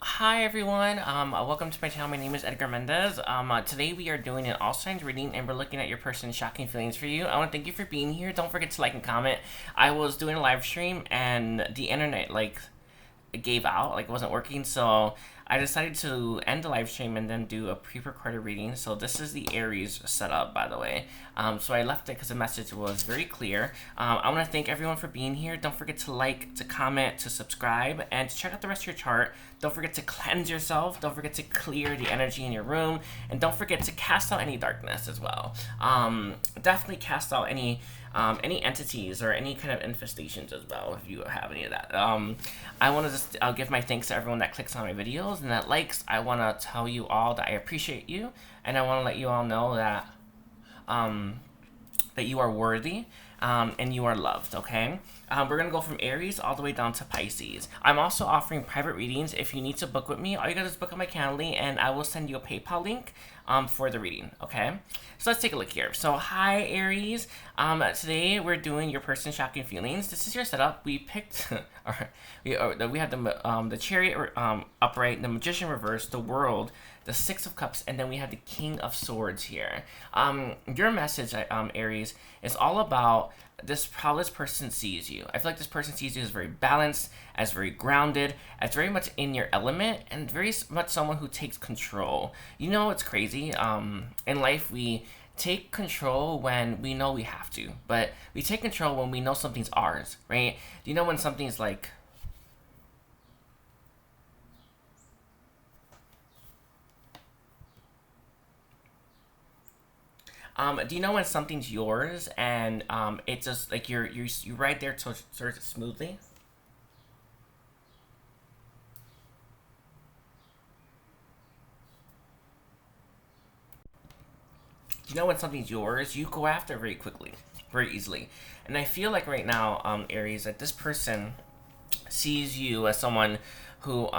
Hi everyone, welcome to my channel. My name is Edgar Mendez. Today we are doing an all signs reading and we're looking at your person's shocking feelings for you. I want to thank you for being here. Don't forget to like and comment. I was doing a live stream and the internet gave out, like it wasn't working, so I decided to end the live stream and then do a pre-recorded reading. So this is the Aries setup, by the way. So I left it because the message was very clear. I want to thank everyone for being here. Don't forget to like, to comment, to subscribe, and to check out the rest of your chart. Don't forget to cleanse yourself. Don't forget to clear the energy in your room, and don't forget to cast out any darkness as well. Definitely cast out any entities or any kind of infestations as well if you have any of that. I want to just give my thanks to everyone that clicks on my videos and that likes. I want to tell you all that I appreciate you, and I want to let you all know that that you are worthy, and you are loved, okay? We're going to go from Aries all the way down to Pisces. I'm also offering private readings. If you need to book with me, all you got to do is book on my Calendly, and I will send you a PayPal link for the reading, okay? So let's take a look here. So hi, Aries. Today we're doing your person's shocking feelings. This is your setup. We picked, we have the Chariot upright, the Magician reversed, the World, the Six of Cups, and then we have the King of Swords here. Your message, Aries, is all about how this person sees you. I feel like this person sees you as very balanced, as very grounded, as very much in your element, and very much someone who takes control. You know, it's crazy. In life, we take control when we know we have to, but we take control when we know something's ours, right? Do you know when something's like, do you know when something's yours and it's just like you're right there to sort of smoothly? Do you know when something's yours? You go after it very quickly, very easily. And I feel like right now, Aries, that this person sees you as someone who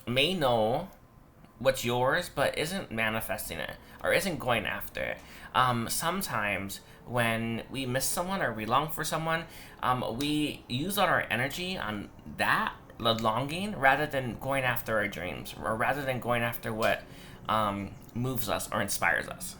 may know what's yours, but isn't manifesting it or isn't going after it. Sometimes when we miss someone or we long for someone, we use all our energy on that, the longing, rather than going after our dreams or rather than going after what moves us or inspires us.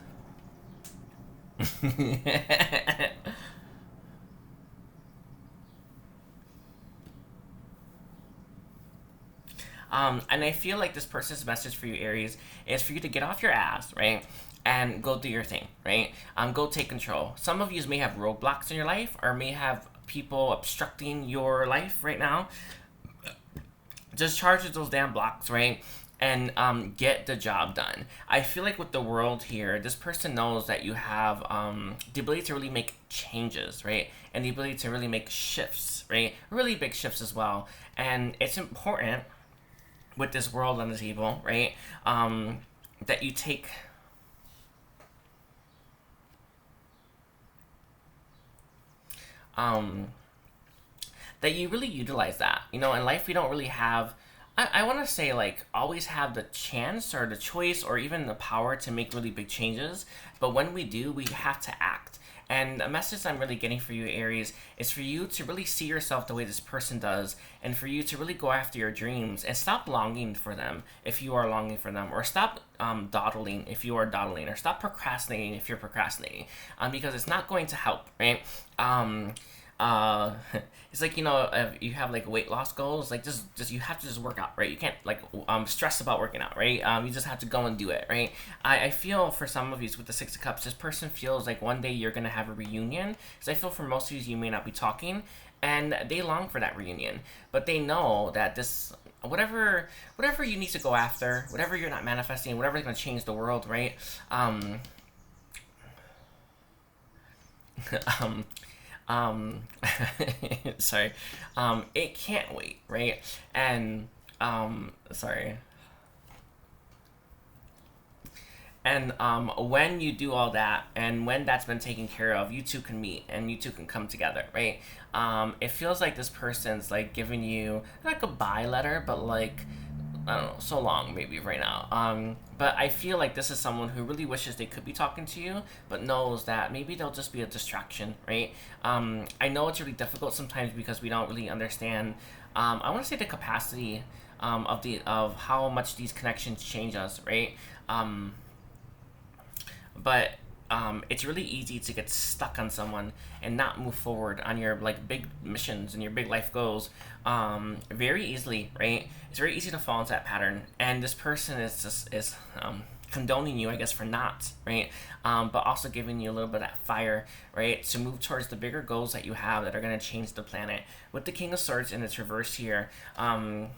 And I feel like this person's message for you, Aries, is for you to get off your ass, right? And go do your thing, right? Go take control. Some of you may have roadblocks in your life or may have people obstructing your life right now. Just charge at those damn blocks, right? And get the job done. I feel like with the world here, this person knows that you have the ability to really make changes, right? And the ability to really make shifts, right? Really big shifts as well. And it's important with this world on the table, right? That you take um, that you really utilize that. You know, in life we don't really have. I want to say like always have the chance or the choice or even the power to make really big changes, but when we do, we have to act. And the message I'm really getting for you, Aries, is for you to really see yourself the way this person does, and for you to really go after your dreams and stop longing for them if you are longing for them, or stop dawdling if you are dawdling, or stop procrastinating if you're procrastinating, because it's not going to help, right? Uh, it's like, you know, if you have like weight loss goals, like just you have to just work out, right? You can't like stress about working out, right? You just have to go and do it, right? I feel for some of you with the Six of Cups, this person feels like one day you're gonna have a reunion, because I feel for most of you may not be talking, and they long for that reunion, but they know that this whatever you need to go after, whatever you're not manifesting, whatever's gonna change the world, right? Um, um sorry, it can't wait, right? And sorry, and when you do all that and when that's been taken care of, you two can meet and you two can come together, right? It feels like this person's like giving you like a bye letter, but like I don't know, so long maybe right now. But I feel like this is someone who really wishes they could be talking to you, but knows that maybe they'll just be a distraction, right? I know it's really difficult sometimes because we don't really understand. I want to say the capacity of how much these connections change us, right? But it's really easy to get stuck on someone and not move forward on your like big missions and your big life goals very easily, right? It's very easy to fall into that pattern, and this person is condoning you, I guess, for not, right? But also giving you a little bit of that fire, right, to move towards the bigger goals that you have that are going to change the planet. With the King of Swords in its reverse here, and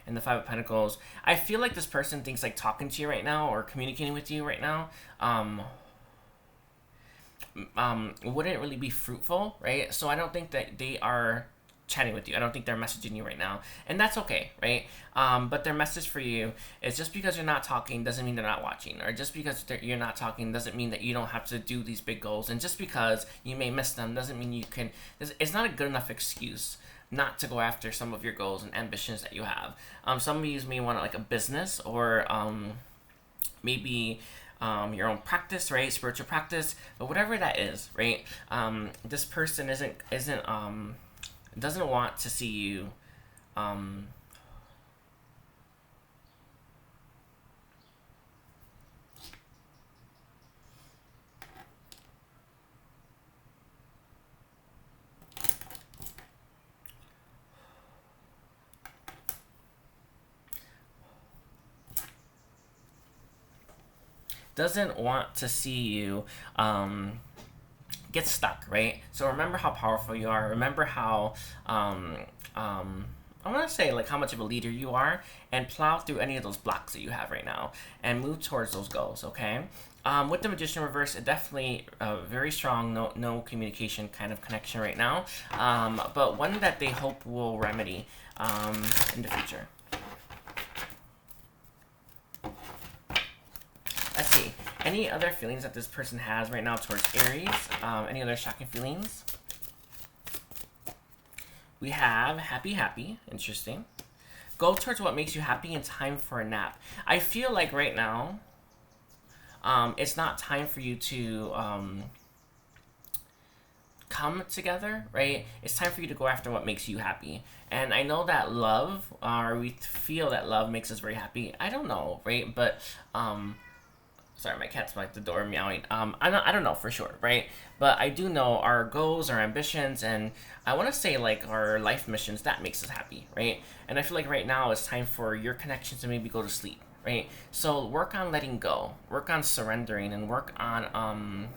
the Five of Pentacles, I feel like this person thinks like talking to you right now or communicating with you right now wouldn't really be fruitful, right? So I don't think that they are chatting with you. I don't think they're messaging you right now, and that's okay, right? But their message for you is, just because you're not talking doesn't mean they're not watching, or just because you're not talking doesn't mean that you don't have to do these big goals, and just because you may miss them doesn't mean you can. It's not a good enough excuse not to go after some of your goals and ambitions that you have. Some of you may want like a business, or maybe your own practice, right? Spiritual practice, but whatever that is, right? This person doesn't want to see you get stuck, right? So remember how powerful you are. Remember how I want to say like how much of a leader you are, and plow through any of those blocks that you have right now and move towards those goals, okay? With the Magician reverse, it definitely very strong no communication kind of connection right now, but one that they hope will remedy in the future. Let's see. Any other feelings that this person has right now towards Aries? Any other shocking feelings? We have happy. Interesting. Go towards what makes you happy and time for a nap. I feel like right now, it's not time for you to come together, right? It's time for you to go after what makes you happy. And I know that love, or we feel that love makes us very happy. I don't know, right? But sorry, my cat's by the door meowing. I don't know for sure, right? But I do know our goals, our ambitions, and I want to say like our life missions, that makes us happy, right? And I feel like right now it's time for your connections to maybe go to sleep, right? So work on letting go, work on surrendering, and work on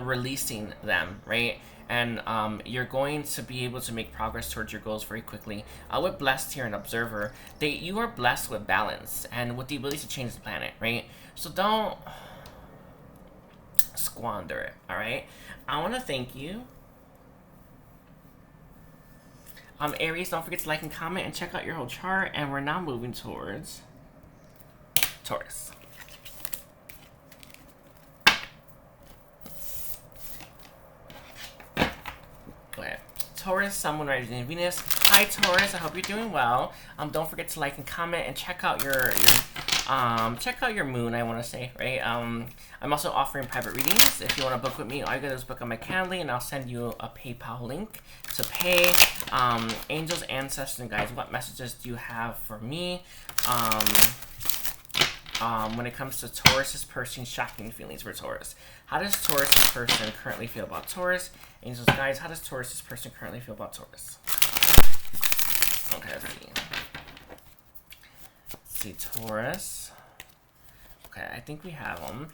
releasing them, right? And you're going to be able to make progress towards your goals very quickly. With Blessed here and Observer, you are blessed with balance and with the ability to change the planet, right? So don't squander it, all right? I want to thank you. Aries, don't forget to like and comment and check out your whole chart. And we're now moving towards Taurus. Okay. Taurus, Sun, Moon, Rising, and Venus. Hi, Taurus. I hope you're doing well. Don't forget to like and comment and check out your moon, I want to say, right? I'm also offering private readings. If you want to book with me, all you gotta do is book on my Calendly, and I'll send you a PayPal link to pay. Angels, ancestors, and guides, what messages do you have for me? When it comes to Taurus's person, shocking feelings for Taurus. How does Taurus's person currently feel about Taurus? Angels, guides, how does Taurus's person currently feel about Taurus? Okay, let's see. See, Taurus. Okay, I think we have them.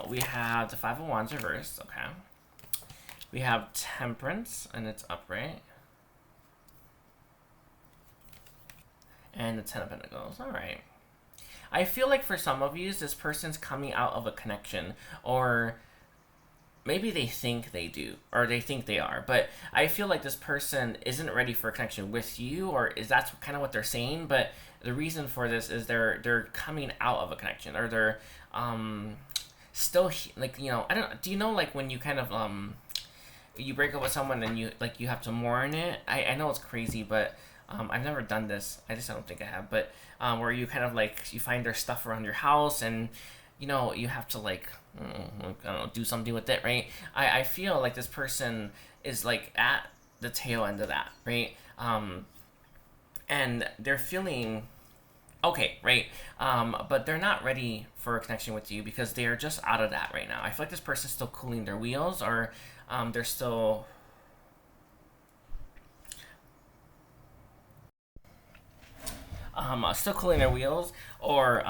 We have the Five of Wands reversed. Okay. We have Temperance, and it's upright. And the Ten of Pentacles. All right. I feel like for some of you, this person's coming out of a connection, or maybe they think they do, or they think they are, but I feel like this person isn't ready for a connection with you, or is that's kind of what they're saying, but the reason for this is they're coming out of a connection, or they're still like, you know, do you know like when you kind of you break up with someone and you have to mourn it? I know it's crazy, but I've never done this. I don't think I have, but where you kind of like, you find their stuff around your house, and you know, you have to like, I don't know, do something with it, right? I feel like this person is like at the tail end of that, right? And they're feeling okay, right? But they're not ready for a connection with you because they're just out of that right now. I feel like this person's still cooling their wheels, or they're still still cooling their wheels, or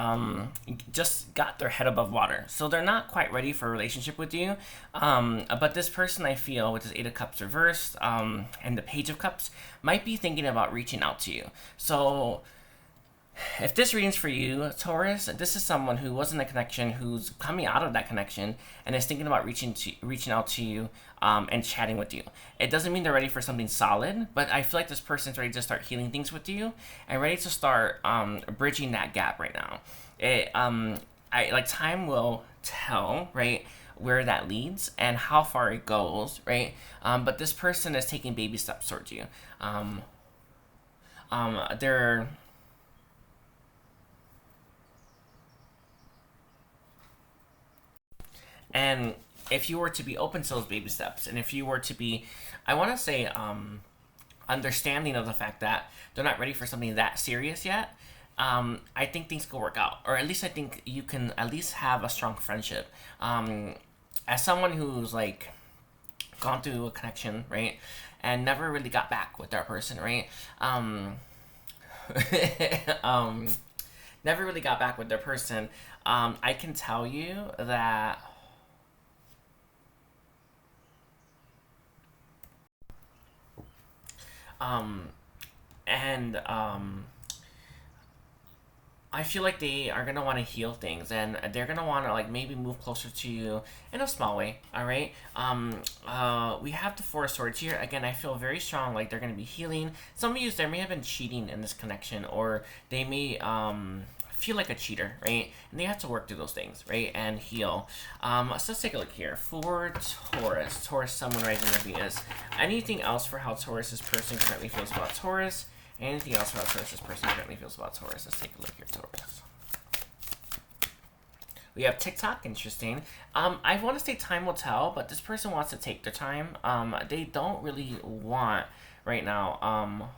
just got their head above water. So they're not quite ready for a relationship with you. But this person, I feel, with this Eight of Cups reversed and the Page of Cups, might be thinking about reaching out to you. So if this reading's for you, Taurus, this is someone who was in a connection, who's coming out of that connection, and is thinking about reaching out to you and chatting with you. It doesn't mean they're ready for something solid, but I feel like this person's ready to start healing things with you and ready to start bridging that gap right now. Time will tell, right, where that leads and how far it goes, right? But this person is taking baby steps towards you. They're And if you were to be open to those baby steps, and if you were to be, I want to say, understanding of the fact that they're not ready for something that serious yet, I think things could work out. Or at least I think you can at least have a strong friendship. As someone who's like gone through a connection, right, and never really got back with that person, right? Never really got back with their person. I can tell you that and I feel like they are gonna want to heal things, and they're gonna want to like maybe move closer to you in a small way. All right. We have the Four of Swords here again. I feel very strong. Like they're gonna be healing. Some of you, there may have been cheating in this connection, or they may feel like a cheater, right? And they have to work through those things, right, and heal. So let's take a look here for Taurus. Taurus, Someone Rising or Venus. Anything else for how Taurus's person currently feels about Taurus? Anything else for how Taurus's person currently feels about Taurus? Let's take a look here, Taurus. We have TikTok, interesting. I want to say time will tell, but this person wants to take their time. They don't really want right now.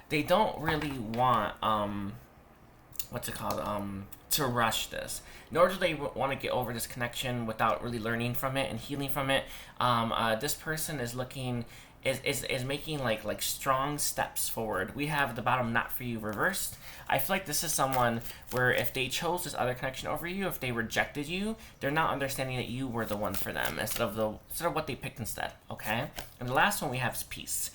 They don't really want what's it called, to rush this, nor do they want to get over this connection without really learning from it and healing from it. This person is looking is making like strong steps forward. We have the bottom not for you reversed. I feel like this is someone where if they chose this other connection over you, if they rejected you, they're not understanding that you were the one for them instead of what they picked instead. Okay, and the last one we have is peace.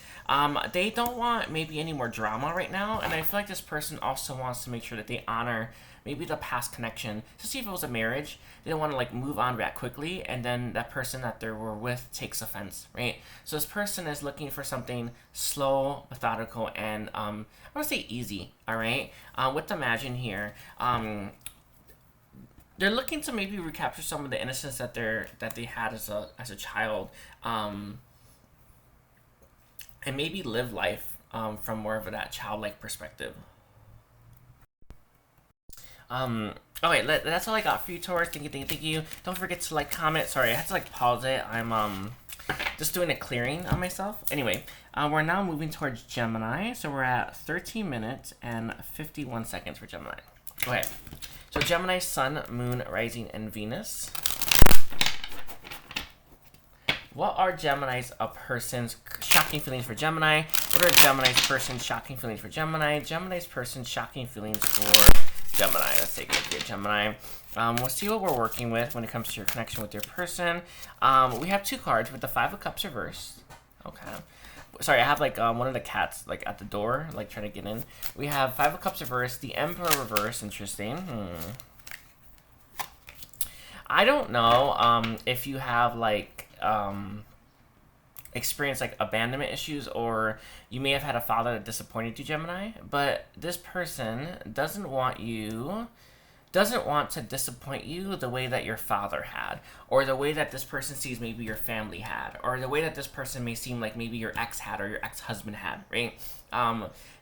They don't want maybe any more drama right now, and I feel like this person also wants to make sure that they honor maybe the past connection. To see if it was a marriage, they don't want to like move on that quickly, and then that person that they were with takes offense, right? So this person is looking for something slow, methodical, and I want to say easy. All right, with the Imagine here, they're looking to maybe recapture some of the innocence that they had as a child, and maybe live life from more of that childlike perspective. Okay, that's all I got for you, Taurus. Thank you. Don't forget to like, comment. Sorry, I had to like pause it. I'm just doing a clearing on myself. Anyway, we're now moving towards Gemini. So we're at 13 minutes and 51 seconds for Gemini. Okay, so Gemini, Sun, Moon, Rising, and Venus. What are Gemini's a person's shocking feelings for Gemini? What are Gemini's person's shocking feelings for Gemini? Gemini's person's shocking feelings for Gemini. Let's take a look here, Gemini. We'll see what we're working with when it comes to your connection with your person. We have two cards with the Five of Cups reversed. Okay. Sorry, I have like one of the cats like at the door, like trying to get in. We have Five of Cups reversed, the Emperor reversed. Interesting. I don't know if you have like experience like abandonment issues, or you may have had a father that disappointed you, Gemini, but this person doesn't want to disappoint you the way that your father had, or the way that this person sees maybe your family had, or the way that this person may seem like maybe your ex had or your ex-husband had, right?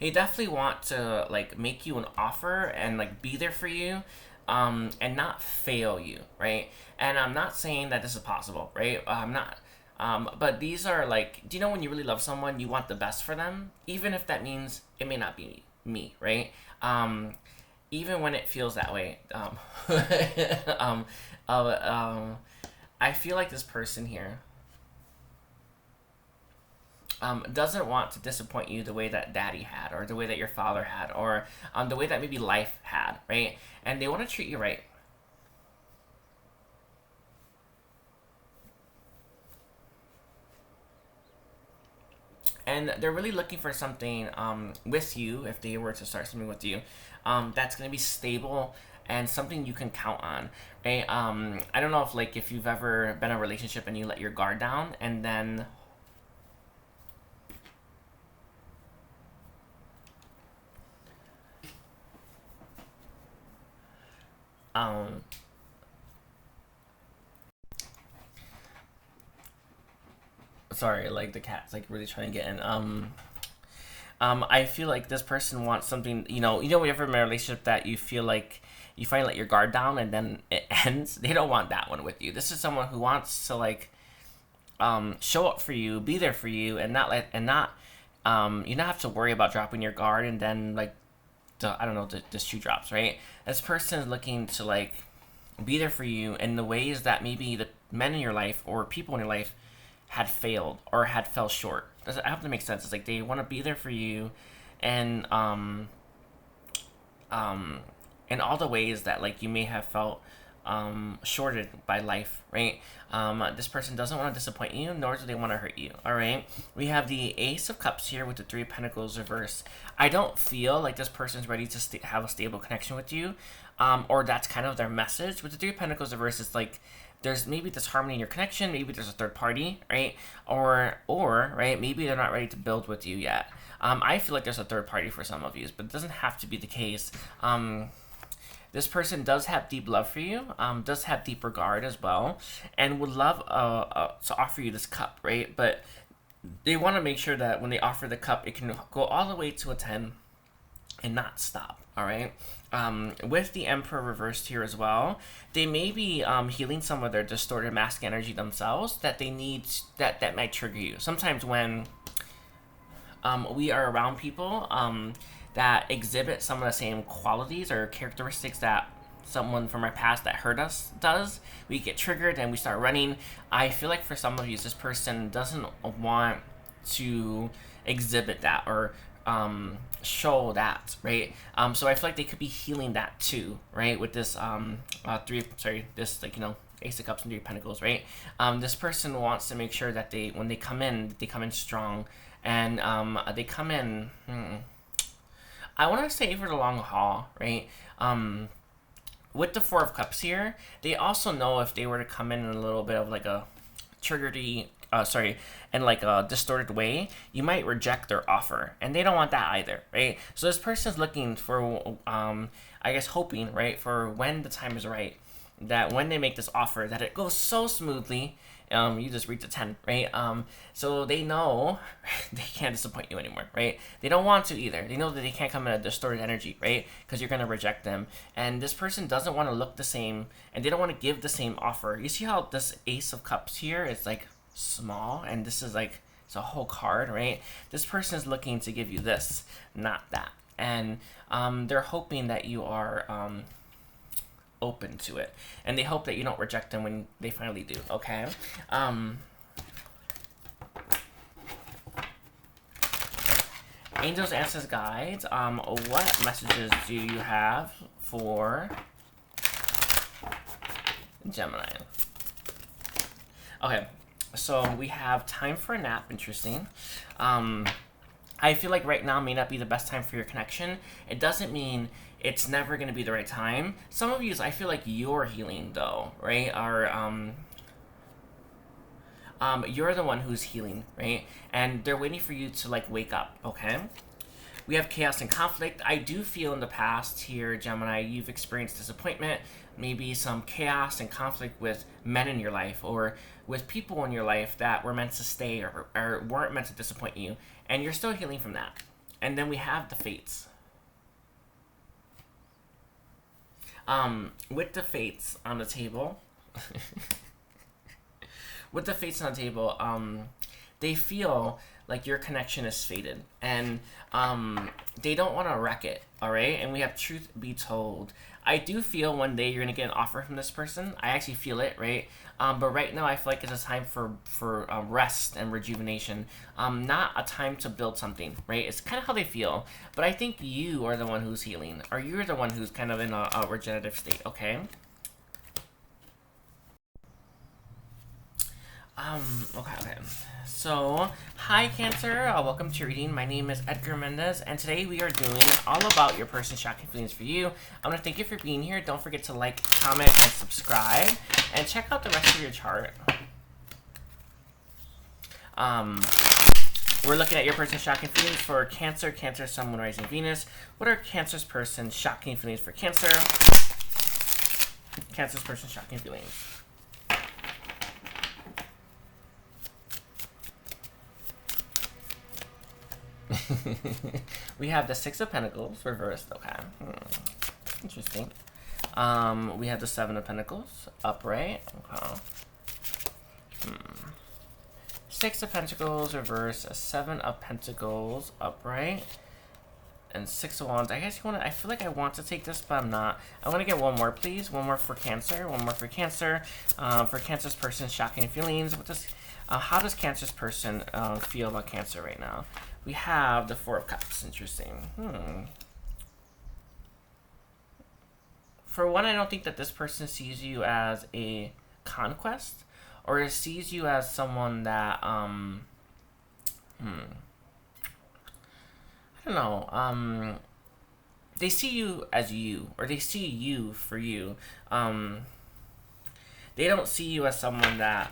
They definitely want to like make you an offer and like be there for you, and not fail you, right? And I'm not saying that this is possible, right? I'm not. But these are like, do you know when you really love someone, you want the best for them, even if that means it may not be me, right? Even when it feels that way. Um, uh, um, I feel like this person here doesn't want to disappoint you the way that daddy had, or the way that your father had, or the way that maybe life had, right? And they want to treat you right. And they're really looking for something with you, if they were to start something with you, that's going to be stable and something you can count on, right? I don't know if you've ever been in a relationship and you let your guard down, and then um, sorry, like the cat's like really trying to get in. I feel like this person wants something. We ever in a relationship that you feel like you finally let your guard down and then it ends. They don't want that one with you. This is someone who wants to show up for you, be there for you, and not you not have to worry about dropping your guard and then I don't know, the shoe drops, right? This person is looking to be there for you in the ways that maybe the men in your life or people in your life had failed or had fell short. I hope that makes sense. It's like they want to be there for you, and in all the ways that you may have felt shorted by life, right? This person doesn't want to disappoint you, nor do they want to hurt you. All right. We have the Ace of Cups here with the Three of Pentacles reversed. I don't feel like this person's ready to have a stable connection with you, or that's kind of their message. With the Three of Pentacles reversed, it's like there's maybe this harmony in your connection. Maybe there's a third party, right? Or right, maybe they're not ready to build with you yet. I feel like there's a third party for some of you, but it doesn't have to be the case. This person does have deep love for you, does have deep regard as well, and would love to offer you this cup, right? But they want to make sure that when they offer the cup, it can go all the way to a 10 and not stop, all right? With the Emperor reversed here as well, they may be healing some of their distorted masculine energy themselves that they need, that might trigger you. Sometimes when we are around people that exhibit some of the same qualities or characteristics that someone from our past that hurt us does, we get triggered and we start running. I feel like for some of you, this person doesn't want to exhibit that or show that, right? So I feel like they could be healing that too, right? With this Ace of Cups and Three of Pentacles, right? This person wants to make sure that when they come in strong, and they come in. I want to say for the long haul, right? With the Four of Cups here, they also know if they were to come in a little bit of a triggery, in a distorted way, you might reject their offer, and they don't want that either, right? So this person's looking for, hoping, right, for when the time is right, that when they make this offer, that it goes so smoothly. You just reach a 10, right? So they know they can't disappoint you anymore, right? They don't want to either. They know that they can't come in a distorted energy, right? Because you're going to reject them. And this person doesn't want to look the same, and they don't want to give the same offer. You see how this Ace of Cups here is small, and this is it's a whole card, right? This person is looking to give you this, not that. And they're hoping that you are open to it, and they hope that you don't reject them when they finally do. Okay. Angels, Answers, Guides, what messages do you have for Gemini? Okay, so we have time for a nap. Interesting. I feel like right now may not be the best time for your connection. It doesn't mean it's never going to be the right time. Some of you, I feel like you're healing though, right? You're the one who's healing, right? And they're waiting for you to wake up, okay? We have chaos and conflict. I do feel in the past here, Gemini, you've experienced disappointment, maybe some chaos and conflict with men in your life or with people in your life that were meant to stay or weren't meant to disappoint you. And you're still healing from that. And then we have the fates. With the fates on the table, with the fates on the table, they feel like your connection is fated, and they don't want to wreck it. All right, and we have truth be told. I do feel one day you're gonna get an offer from this person. I actually feel it, right? But right now I feel like it's a time for rest and rejuvenation, not a time to build something, right? It's kind of how they feel. But I think you are the one who's healing, or you're the one who's kind of in a regenerative state, okay? Okay. So, hi Cancer, welcome to your reading. My name is Edgar Mendez, and today we are doing all about your person's shocking feelings for you. I want to thank you for being here. Don't forget to like, comment, and subscribe, and check out the rest of your chart. We're looking at your person's shocking feelings for Cancer, Cancer, Sun, Moon, Rising, Venus. What are Cancer's person's shocking feelings for Cancer? Cancer's person's shocking feelings. We have the Six of Pentacles reversed. Okay, interesting. We have the Seven of Pentacles upright. Okay. Six of Pentacles reversed, a Seven of Pentacles upright, and Six of Wands. I guess you want to. I feel like I want to take this, but I'm not. I want to get one more, please. One more for Cancer. One more for Cancer. For Cancer's person, shocking feelings. What does? How does Cancer's person feel about Cancer right now? We have the Four of Cups. Interesting. For one, I don't think that this person sees you as a conquest, or sees you as someone that, I don't know, they see you as you, or they see you for you. They don't see you as someone that...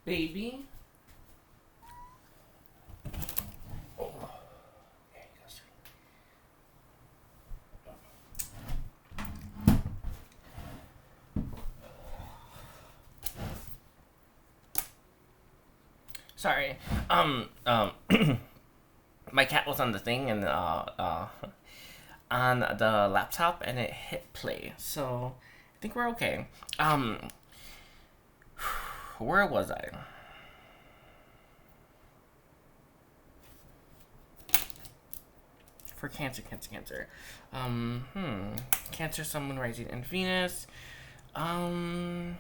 Baby? Oh. There you go, sweetie. Sorry. My cat was on the thing and on the laptop, and it hit play. So I think we're okay. Where was I? For Cancer. Cancer, Sun, Moon, Rising, and Venus. I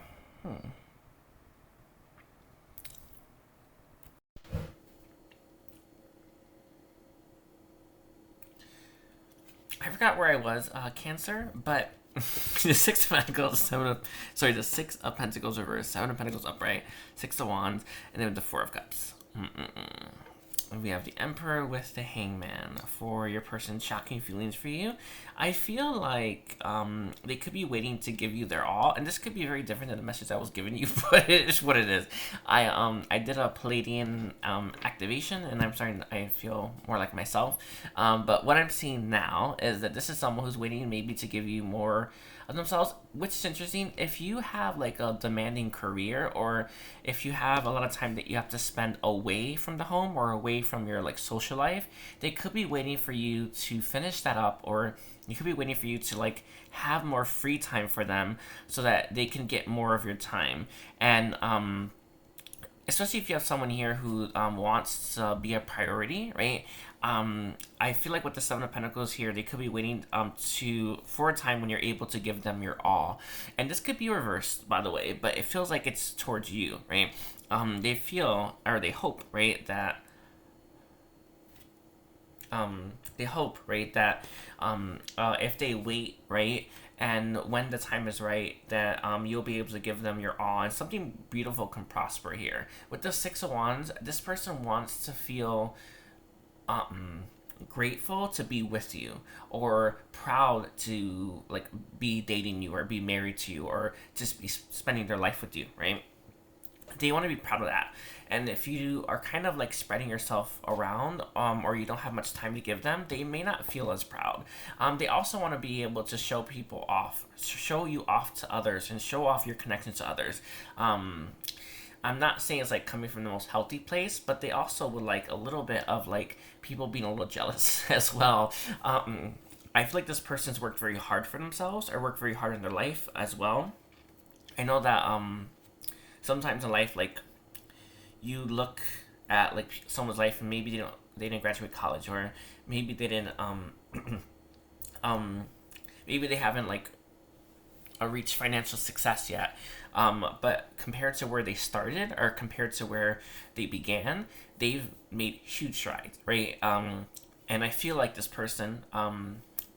forgot where I was, Cancer, but the Six of Pentacles, the Six of Pentacles reversed, Seven of Pentacles upright, Six of Wands, and then the Four of Cups. We have the Emperor with the Hangman for your person's shocking feelings for you. I feel like they could be waiting to give you their all, and this could be very different than the message I was giving you, but it is what it is. I did a Pleiadean activation, and I feel more like myself. But what I'm seeing now is that this is someone who's waiting maybe to give you more of themselves, which is interesting. If you have like a demanding career, or if you have a lot of time that you have to spend away from the home or away from your like social life, they could be waiting for you to finish that up, or you could be waiting for you to like have more free time for them so that they can get more of your time. And especially if you have someone here who wants to be a priority, right? I feel like with the Seven of Pentacles here, they could be waiting for a time when you're able to give them your all. And this could be reversed, by the way, but it feels like it's towards you, right? They feel, or they hope, right, that if they wait, right, and when the time is right, that you'll be able to give them your all, and something beautiful can prosper here. With the Six of Wands, this person wants to feel grateful to be with you, or proud to like be dating you, or be married to you, or just be spending their life with you, right? They want to be proud of that. And if you are kind of like spreading yourself around, or you don't have much time to give them, they may not feel as proud. They also want to be able to show you off to others, and show off your connection to others. I'm not saying it's like coming from the most healthy place, but they also would like a little bit of like people being a little jealous as well. I feel like this person's worked very hard for themselves, or worked very hard in their life as well. I know that sometimes in life, like, you look at like someone's life and maybe they didn't graduate college, or maybe they didn't maybe they haven't like reached financial success yet, but compared to where they started, or compared to where they began, they've made huge strides, right? And I feel like this person,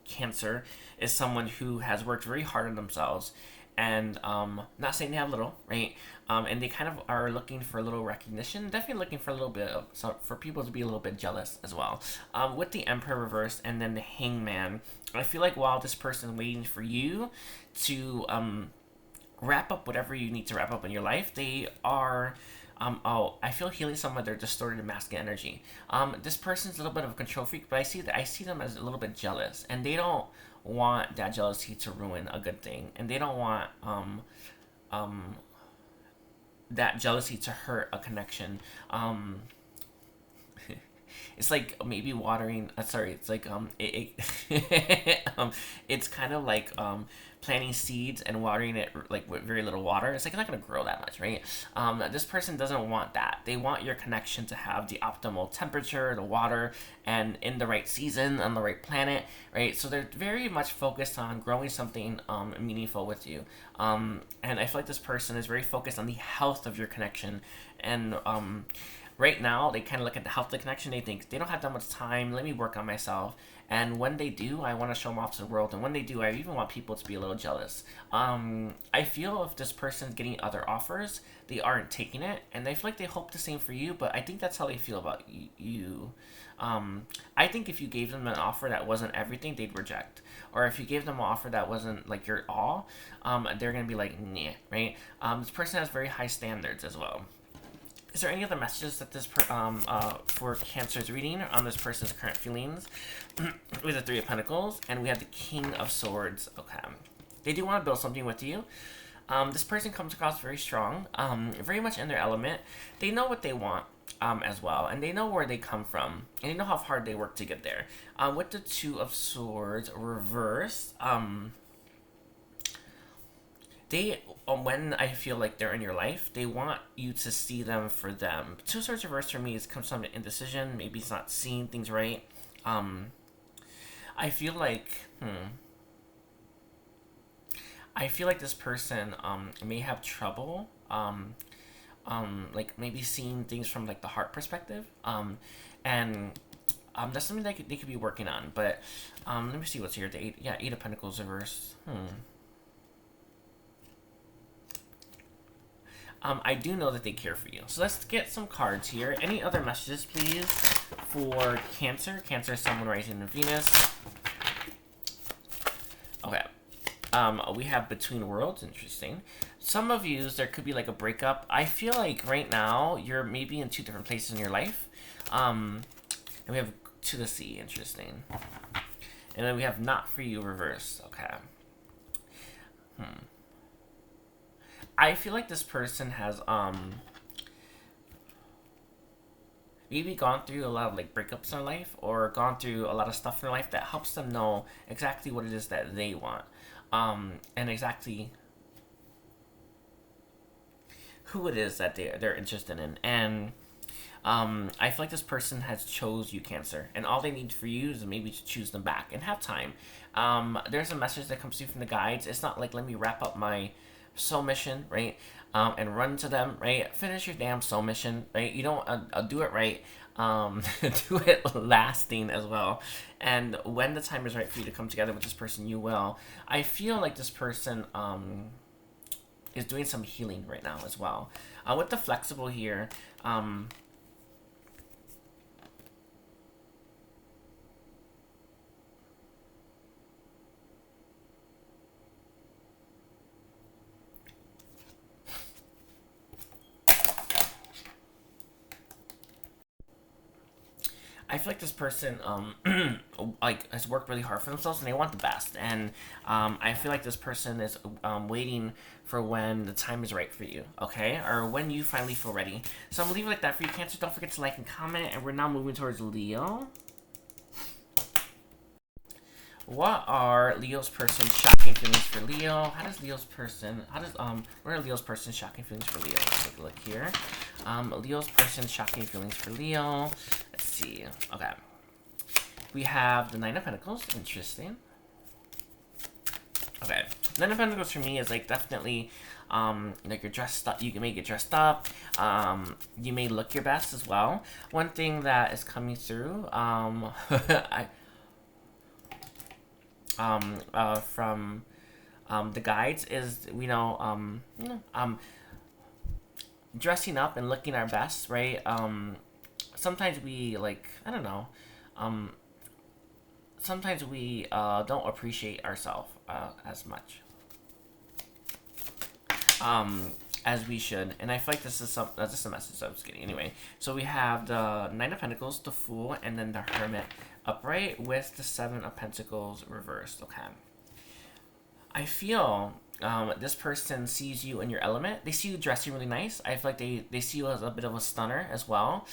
Cancer, is someone who has worked very hard on themselves, and not saying they have little, right? And they kind of are looking for a little recognition, definitely looking for a little bit of, so for people to be a little bit jealous as well. With the Emperor reversed and then the Hangman, I feel like while this person is waiting for you to wrap up whatever you need to wrap up in your life, they are I feel healing some of their distorted masculine energy. This person's a little bit of a control freak, but I see them as a little bit jealous, and they don't want that jealousy to ruin a good thing, and they don't want that jealousy to hurt a connection. It's like maybe watering. It's like it's kind of like planting seeds and watering it like with very little water. It's like not gonna grow that much, right? This person doesn't want that. They want your connection to have the optimal temperature, the water, and in the right season, on the right planet, right? So they're very much focused on growing something meaningful with you. And I feel like this person is very focused on the health of your connection, and right now they kind of look at the health of the connection. They think they don't have that much time. Let me work on myself. And when they do, I want to show them off to the world. And when they do, I even want people to be a little jealous. I feel if this person's getting other offers, they aren't taking it. And I feel like they hope the same for you, but I think that's how they feel about you. I think if you gave them an offer that wasn't everything, they'd reject. Or if you gave them an offer that wasn't like your all, they're going to be like, nah, right? This person has very high standards as well. Is there any other messages that this for Cancer's reading on this person's current feelings? With the Three of Pentacles, and we have the King of Swords. Okay, they do want to build something with you. This person comes across very strong, very much in their element. They know what they want as well, and they know where they come from, and they know how hard they work to get there. With the Two of Swords reversed, they, when I feel like they're in your life, they want you to see them for them. Two of Swords reversed for me is comes from indecision. Maybe it's not seeing things right. I feel like, this person may have trouble like maybe seeing things from like the heart perspective, and that's something that they could be working on. But let me see what's here. The Eight of Pentacles reversed. I do know that they care for you. So let's get some cards here. Any other messages, please, For Cancer, Cancer is someone rising in Venus. Okay. We have Between Worlds, interesting. Some of you, there could be like a breakup. I feel like right now you're maybe in 2 different places in your life. And we have To the Sea, interesting. And then we have Not For You reversed. Okay. I feel like this person has maybe gone through a lot of like breakups in their life, or gone through a lot of stuff in their life that helps them know exactly what it is that they want, and exactly who it is that they're interested in. And I feel like this person has chose you, Cancer, and all they need for you is maybe to choose them back and have time. There's a message that comes through from the guides. It's not like, let me wrap up my soul mission, right? And run to them, right? Finish your damn soul mission, right? You don't do it right. Do it lasting as well. And when the time is right for you to come together with this person, you will. I feel like this person is doing some healing right now as well. With the flexible here, I feel like this person like has worked really hard for themselves and they want the best. And I feel like this person is waiting for when the time is right for you, okay? Or when you finally feel ready. So I'm gonna leave it like that for you, Cancer. Don't forget to like and comment. And we're now moving towards Leo. What are Leo's person's shocking feelings for Leo? How does Leo's person, what are Leo's person's shocking feelings for Leo? Let's take a look here. Leo's person's shocking feelings for Leo. Let's see. Okay. We have the Nine of Pentacles. Interesting. Okay. Nine of Pentacles for me is like definitely, like you're dressed up. You may get dressed up. You may look your best as well. One thing that is coming through, from the guides is, dressing up and looking our best, right? Sometimes we sometimes we don't appreciate ourselves as much as we should. And I feel like this is that's just a message I was getting anyway. So we have the Nine of Pentacles, the Fool, and then the Hermit upright with the Seven of Pentacles reversed. Okay. I feel this person sees you in your element. They see you dressing really nice. I feel like they see you as a bit of a stunner as well.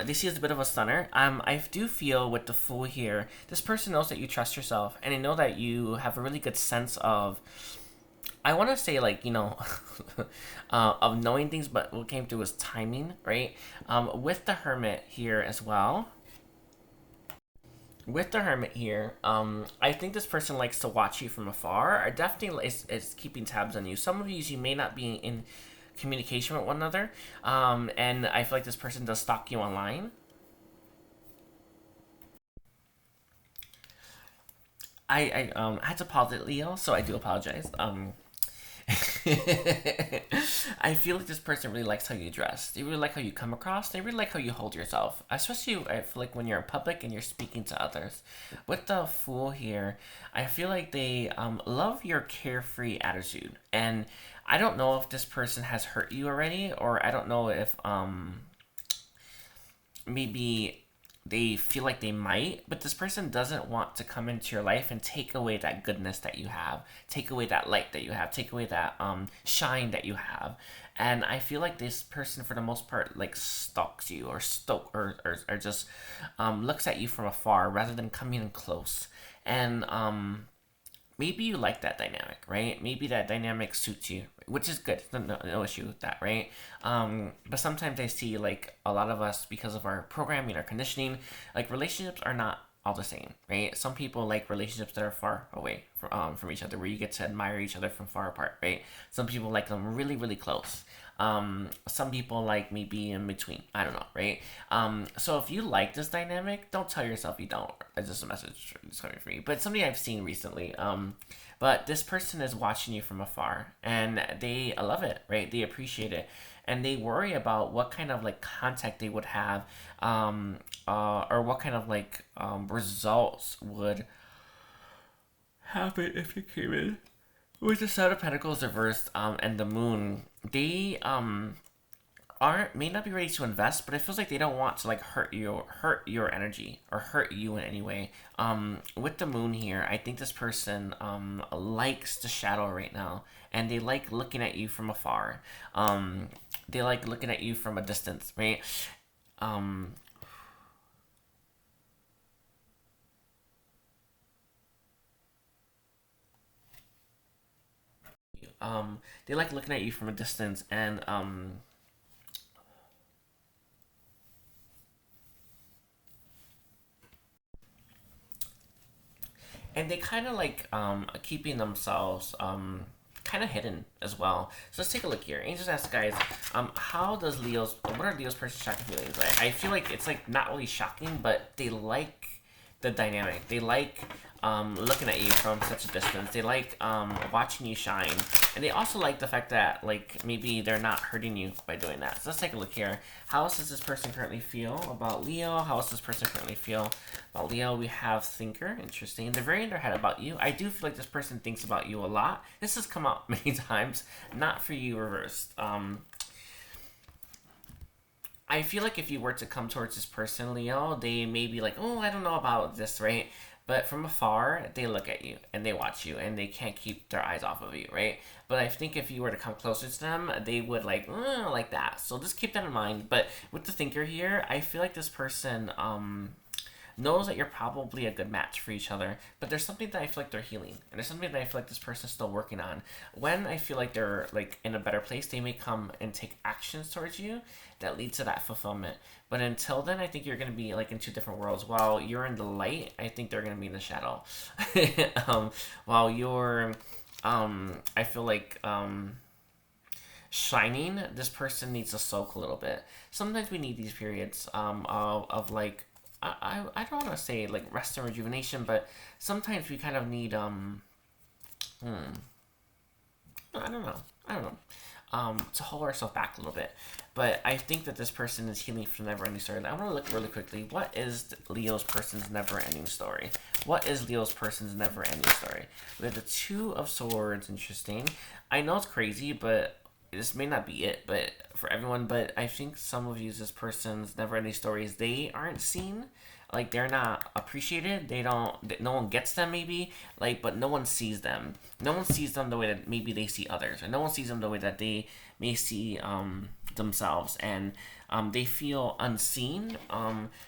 They see as a bit of a stunner. I do feel with the Fool here, this person knows that you trust yourself, and they know that you have a really good sense of, I want to say, like, of knowing things, but what came through was timing, right? With the Hermit here as well. With the Hermit here, I think this person likes to watch you from afar, or definitely is keeping tabs on you. Some of you may not be in communication with one another, and I feel like this person does stalk you online. I had to pause it, Leo, so I do apologize. I feel like this person really likes how you dress. They really like how you come across. They really like how you hold yourself, especially I feel like when you're in public and you're speaking to others. With the Fool here, I feel like they love your carefree attitude, and I don't know if this person has hurt you already, or I don't know if maybe they feel like they might, but this person doesn't want to come into your life and take away that goodness that you have, take away that light that you have, take away that shine that you have. And I feel like this person, for the most part, like stalks you, or or just looks at you from afar rather than coming in close. And maybe you like that dynamic, right? Maybe that dynamic suits you, which is good. No issue with that, right? But sometimes I see, like, a lot of us, because of our programming, our conditioning, like, relationships are not all the same, right? Some people like relationships that are far away from each other, where you get to admire each other from far apart, right? Some people like them really, really close. Some people like maybe in between. I don't know, right? So if you like this dynamic, don't tell yourself you don't. It's just a message that's coming from you. But something I've seen recently. But this person is watching you from afar, and they love it, right? They appreciate it, and they worry about what kind of like contact they would have, or what kind of like results would happen if you came in with the Seven of Pentacles reversed, and the Moon. They may not be ready to invest, but it feels like they don't want to like hurt your energy or hurt you in any way. With the Moon here, I think this person likes the shadow right now, and they like looking at you from afar. They like looking at you from a distance, right? They like looking at you from a distance, and they kind of like keeping themselves kind of hidden as well. So let's take a look here. Angels ask, guys, how does what are Leo's person's shocking feelings? I feel like it's like not really shocking, but they like the dynamic. They like looking at you from such a distance. They like watching you shine, and they also like the fact that like maybe they're not hurting you by doing that. So let's take a look here. How else does this person currently feel about Leo? How else does this person currently feel about Leo? We have Thinker. Interesting. They're very in their head about you. I do feel like this person thinks about you a lot. This has come out many times. Not for you reversed. I feel like if you were to come towards this person, Leo, they may be like, oh, I don't know about this, right? But from afar, they look at you and they watch you and they can't keep their eyes off of you, right? But I think if you were to come closer to them, they would like that. So just keep that in mind. But with the Thinker here, I feel like this person knows that you're probably a good match for each other, but there's something that I feel like they're healing, and there's something that I feel like this person's still working on. When I feel like they're like in a better place, they may come and take actions towards you that lead to that fulfillment. But until then, I think you're going to be like in two different worlds. While you're in the light, I think they're going to be in the shadow. While you're, I feel like, shining, this person needs to soak a little bit. Sometimes we need these periods of like, I don't want to say like rest and rejuvenation, but sometimes we kind of need I don't know, to hold ourselves back a little bit. But I think that this person is healing from never-ending story. I want to look really quickly. What is Leo's person's never-ending story? What is Leo's person's never-ending story? We have the Two of Swords. Interesting. I know it's crazy, but this may not be it, but for everyone, but I think some of you, this person's never-ending stories, they aren't seen, like they're not appreciated. No one gets them maybe, like, but no one sees them. No one sees them the way that maybe they see others, or no one sees them the way that they may see themselves, and they feel unseen.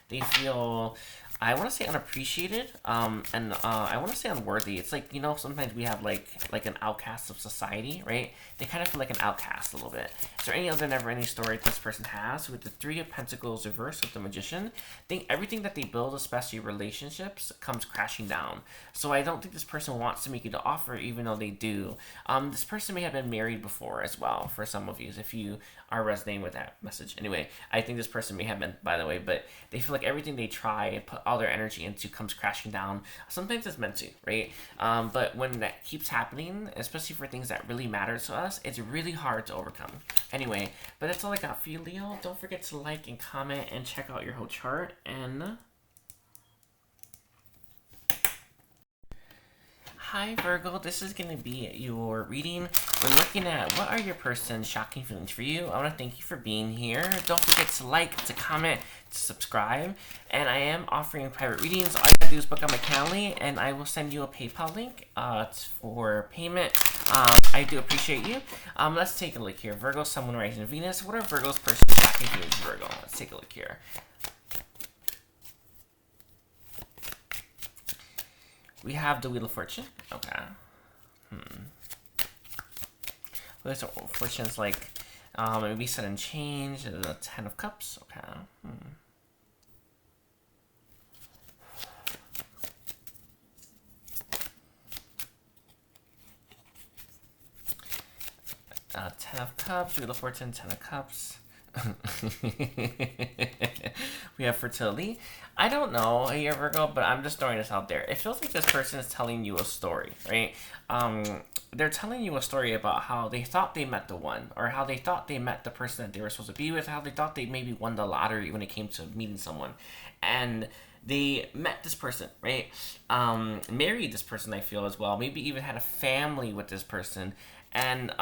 They feel, I want to say, unappreciated, and I want to say unworthy. It's like, you know, sometimes we have like an outcast of society, right? They kind of feel like an outcast a little bit. Is there any other never-ending story this person has? With the Three of Pentacles reversed with the Magician, I think everything that they build, especially relationships, comes crashing down. So I don't think this person wants to make you the offer, even though they do. This person may have been married before as well, for some of you, if you are resonating with that message. Anyway, I think this person may have been, by the way, but they feel like everything they try and put all their energy into comes crashing down. Sometimes it's meant to, right? But when that keeps happening, especially for things that really matter to us, it's really hard to overcome. Anyway, but that's all I got for you, Leo. Don't forget to like and comment and check out your whole chart. And hi, Virgo. This is going to be your reading. We're looking at what are your person's shocking feelings for you. I want to thank you for being here. Don't forget to like, to comment, to subscribe. And I am offering private readings. All you gotta do is book on my Calendly, and I will send you a PayPal link for payment. I do appreciate you. Let's take a look here. Virgo, Sun, Moon, Rising, Venus. What are Virgo's person's shocking feelings, Virgo? Let's take a look here. We have the Wheel of Fortune. Okay. Wheel of Fortune's like maybe sudden change. The Ten of Cups. Okay. Ten of Cups, Wheel of Fortune, Ten of Cups. We have fertility. I don't know here, Virgo, but I'm just throwing this out there. It feels like this person is telling you a story, right? They're telling you a story about how they thought they met the one, or how they thought they met the person that they were supposed to be with, how they thought they maybe won the lottery when it came to meeting someone. And they met this person, right? Married this person, I feel, as well. Maybe even had a family with this person. And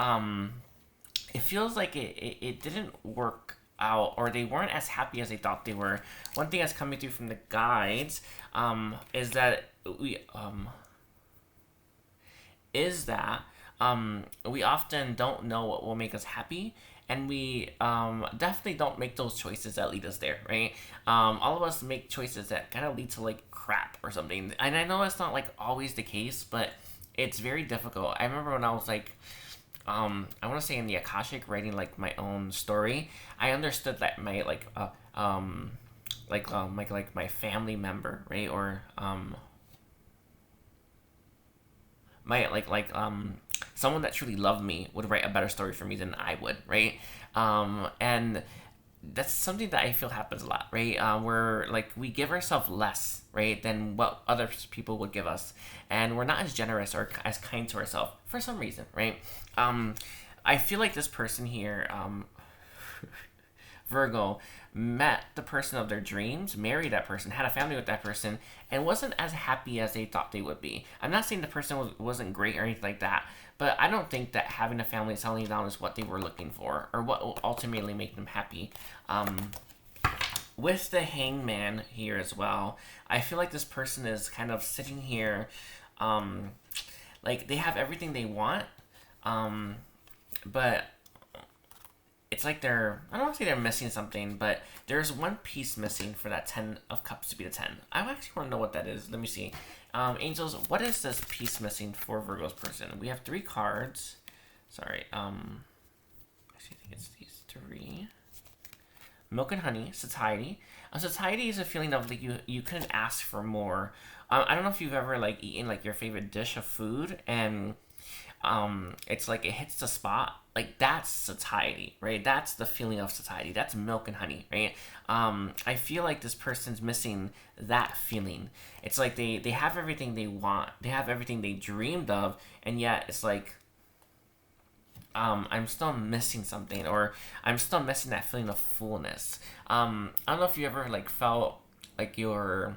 it feels like it didn't work out, or they weren't as happy as they thought they were. One thing that's coming through from the guides is that we often don't know what will make us happy, and we definitely don't make those choices that lead us there, right? All of us make choices that kind of lead to like crap or something, and I know that's not like always the case, but it's very difficult. I remember when I was like I want to say in the Akashic, writing like my own story, I understood that my my family member, right, or someone that truly loved me would write a better story for me than I would, right? And that's something that I feel happens a lot, right? Where like we give ourselves less, right, than what other people would give us, and we're not as generous or as kind to ourselves for some reason, right? I feel like this person here, Virgo, met the person of their dreams, married that person, had a family with that person, and wasn't as happy as they thought they would be. I'm not saying the person wasn't great or anything like that, but I don't think that having a family and settling down is what they were looking for, or what will ultimately make them happy. With the Hangman here as well, I feel like this person is kind of sitting here, like they have everything they want, but it's like I don't want to say they're missing something, but there's one piece missing for that 10 of Cups to be the 10. I actually want to know what that is. Let me see. Angels, what is this piece missing for Virgo's person? We have 3 cards. Sorry. Actually, I think it's these 3. Milk and Honey, Satiety. Satiety is a feeling of like you couldn't ask for more. I don't know if you've ever like eaten like your favorite dish of food, and it's like it hits the spot. Like that's satiety, right? That's the feeling of satiety. That's milk and honey, right? I feel like this person's missing that feeling. It's like they have everything they want, they have everything they dreamed of, and yet it's like I'm still missing something, or I'm still missing that feeling of fullness. I don't know if you ever like felt like your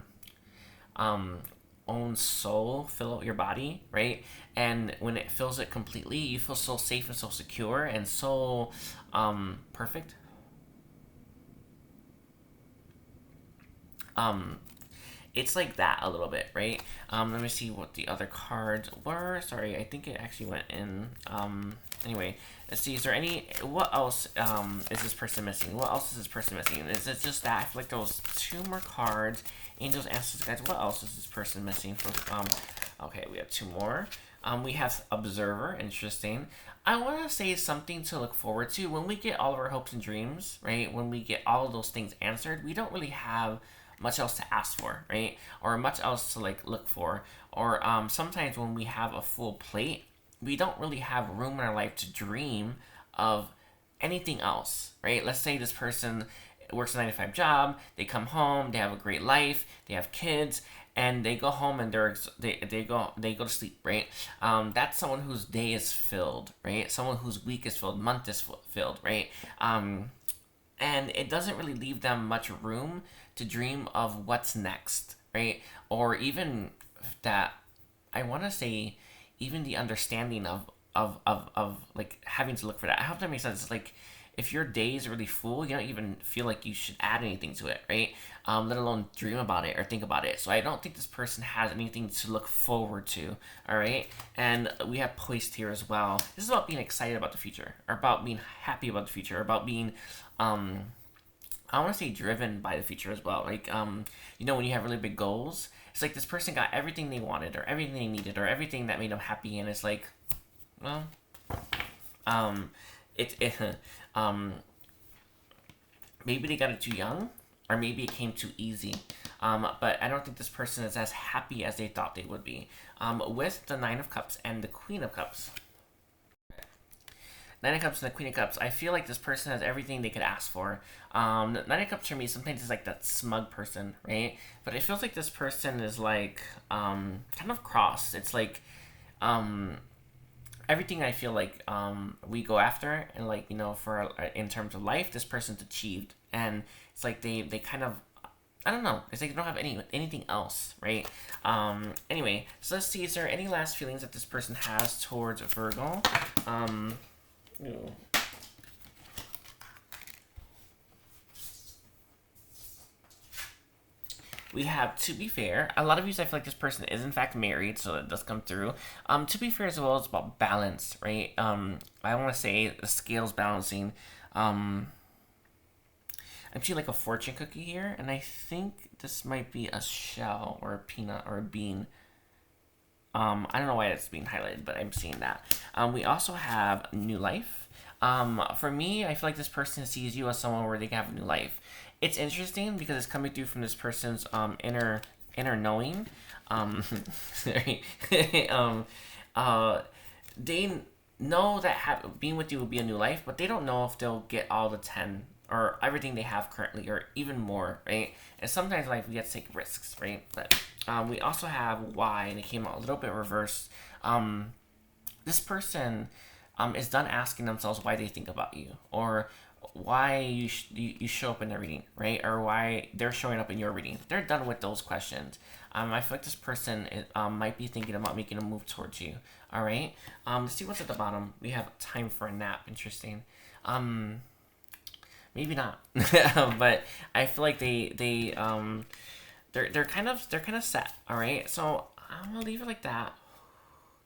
own soul fill your body, right? And when it fills it completely, you feel so safe and so secure and so perfect. It's like that a little bit, right? Let me see what the other cards were. Sorry, I think it actually went in. Anyway, let's see. Is there what else is this person missing? What else is this person missing? Is it just that? I feel like there was 2 more cards. Angels, Ancestors, Guides. What else is this person missing? Okay, we have 2 more. We have Observer. Interesting. I want to say something to look forward to. When we get all of our hopes and dreams, right? When we get all of those things answered, we don't really have much else to ask for, right? Or much else to like look for. Or sometimes when we have a full plate, we don't really have room in our life to dream of anything else, right? Let's say this person works a 9-to-5 job, they come home, they have a great life, they have kids, and they go home and they go to sleep, right? That's someone whose day is filled, right? Someone whose week is filled, month is filled, right? And it doesn't really leave them much room to dream of what's next, right? Or even that, I want to say, even the understanding of like having to look for that. I hope that makes sense. It's like if your day is really full, you don't even feel like you should add anything to it, right? Let alone dream about it or think about it. So I don't think this person has anything to look forward to, all right? And we have Poised here as well. This is about being excited about the future, or about being happy about the future, or about being, I want to say driven by the future as well. Like, when you have really big goals, it's like this person got everything they wanted, or everything they needed, or everything that made them happy, and it's like, well, maybe they got it too young, or maybe it came too easy. But I don't think this person is as happy as they thought they would be. With the 9 of Cups and the Queen of Cups. Nine of Cups and the Queen of Cups. I feel like this person has everything they could ask for. Nine of Cups for me sometimes is like that smug person, right? But it feels like this person is like kind of cross. It's like everything I feel like we go after and like for in terms of life, this person's achieved, and it's like they kind of I don't know. It's like they don't have anything else, right? Anyway, so let's see. Is there any last feelings that this person has towards Virgo? Ooh. We have To Be Fair. A lot of you, I feel like this person is in fact married, so that does come through. To Be Fair as well is about balance, right? I want to say the scales balancing. I'm seeing like a fortune cookie here, and I think this might be a shell or a peanut or a bean. I don't know why it's being highlighted, but I'm seeing that. We also have New Life. For me, I feel like this person sees you as someone where they can have a new life. It's interesting because it's coming through from this person's inner knowing. Sorry. They know that being with you will be a new life, but they don't know if they'll get all the 10 or everything they have currently or even more, right? And sometimes in life we get to take risks, right? But we also have Why, and it came out a little bit reversed. This person is done asking themselves why they think about you, or why you show up in their reading, right? Or why they're showing up in your reading. They're done with those questions. I feel like this person might be thinking about making a move towards you. All right. Let's see what's at the bottom. We have time for a nap. Interesting. Maybe not, but I feel like they're kind of set. All right. So I'm gonna leave it like that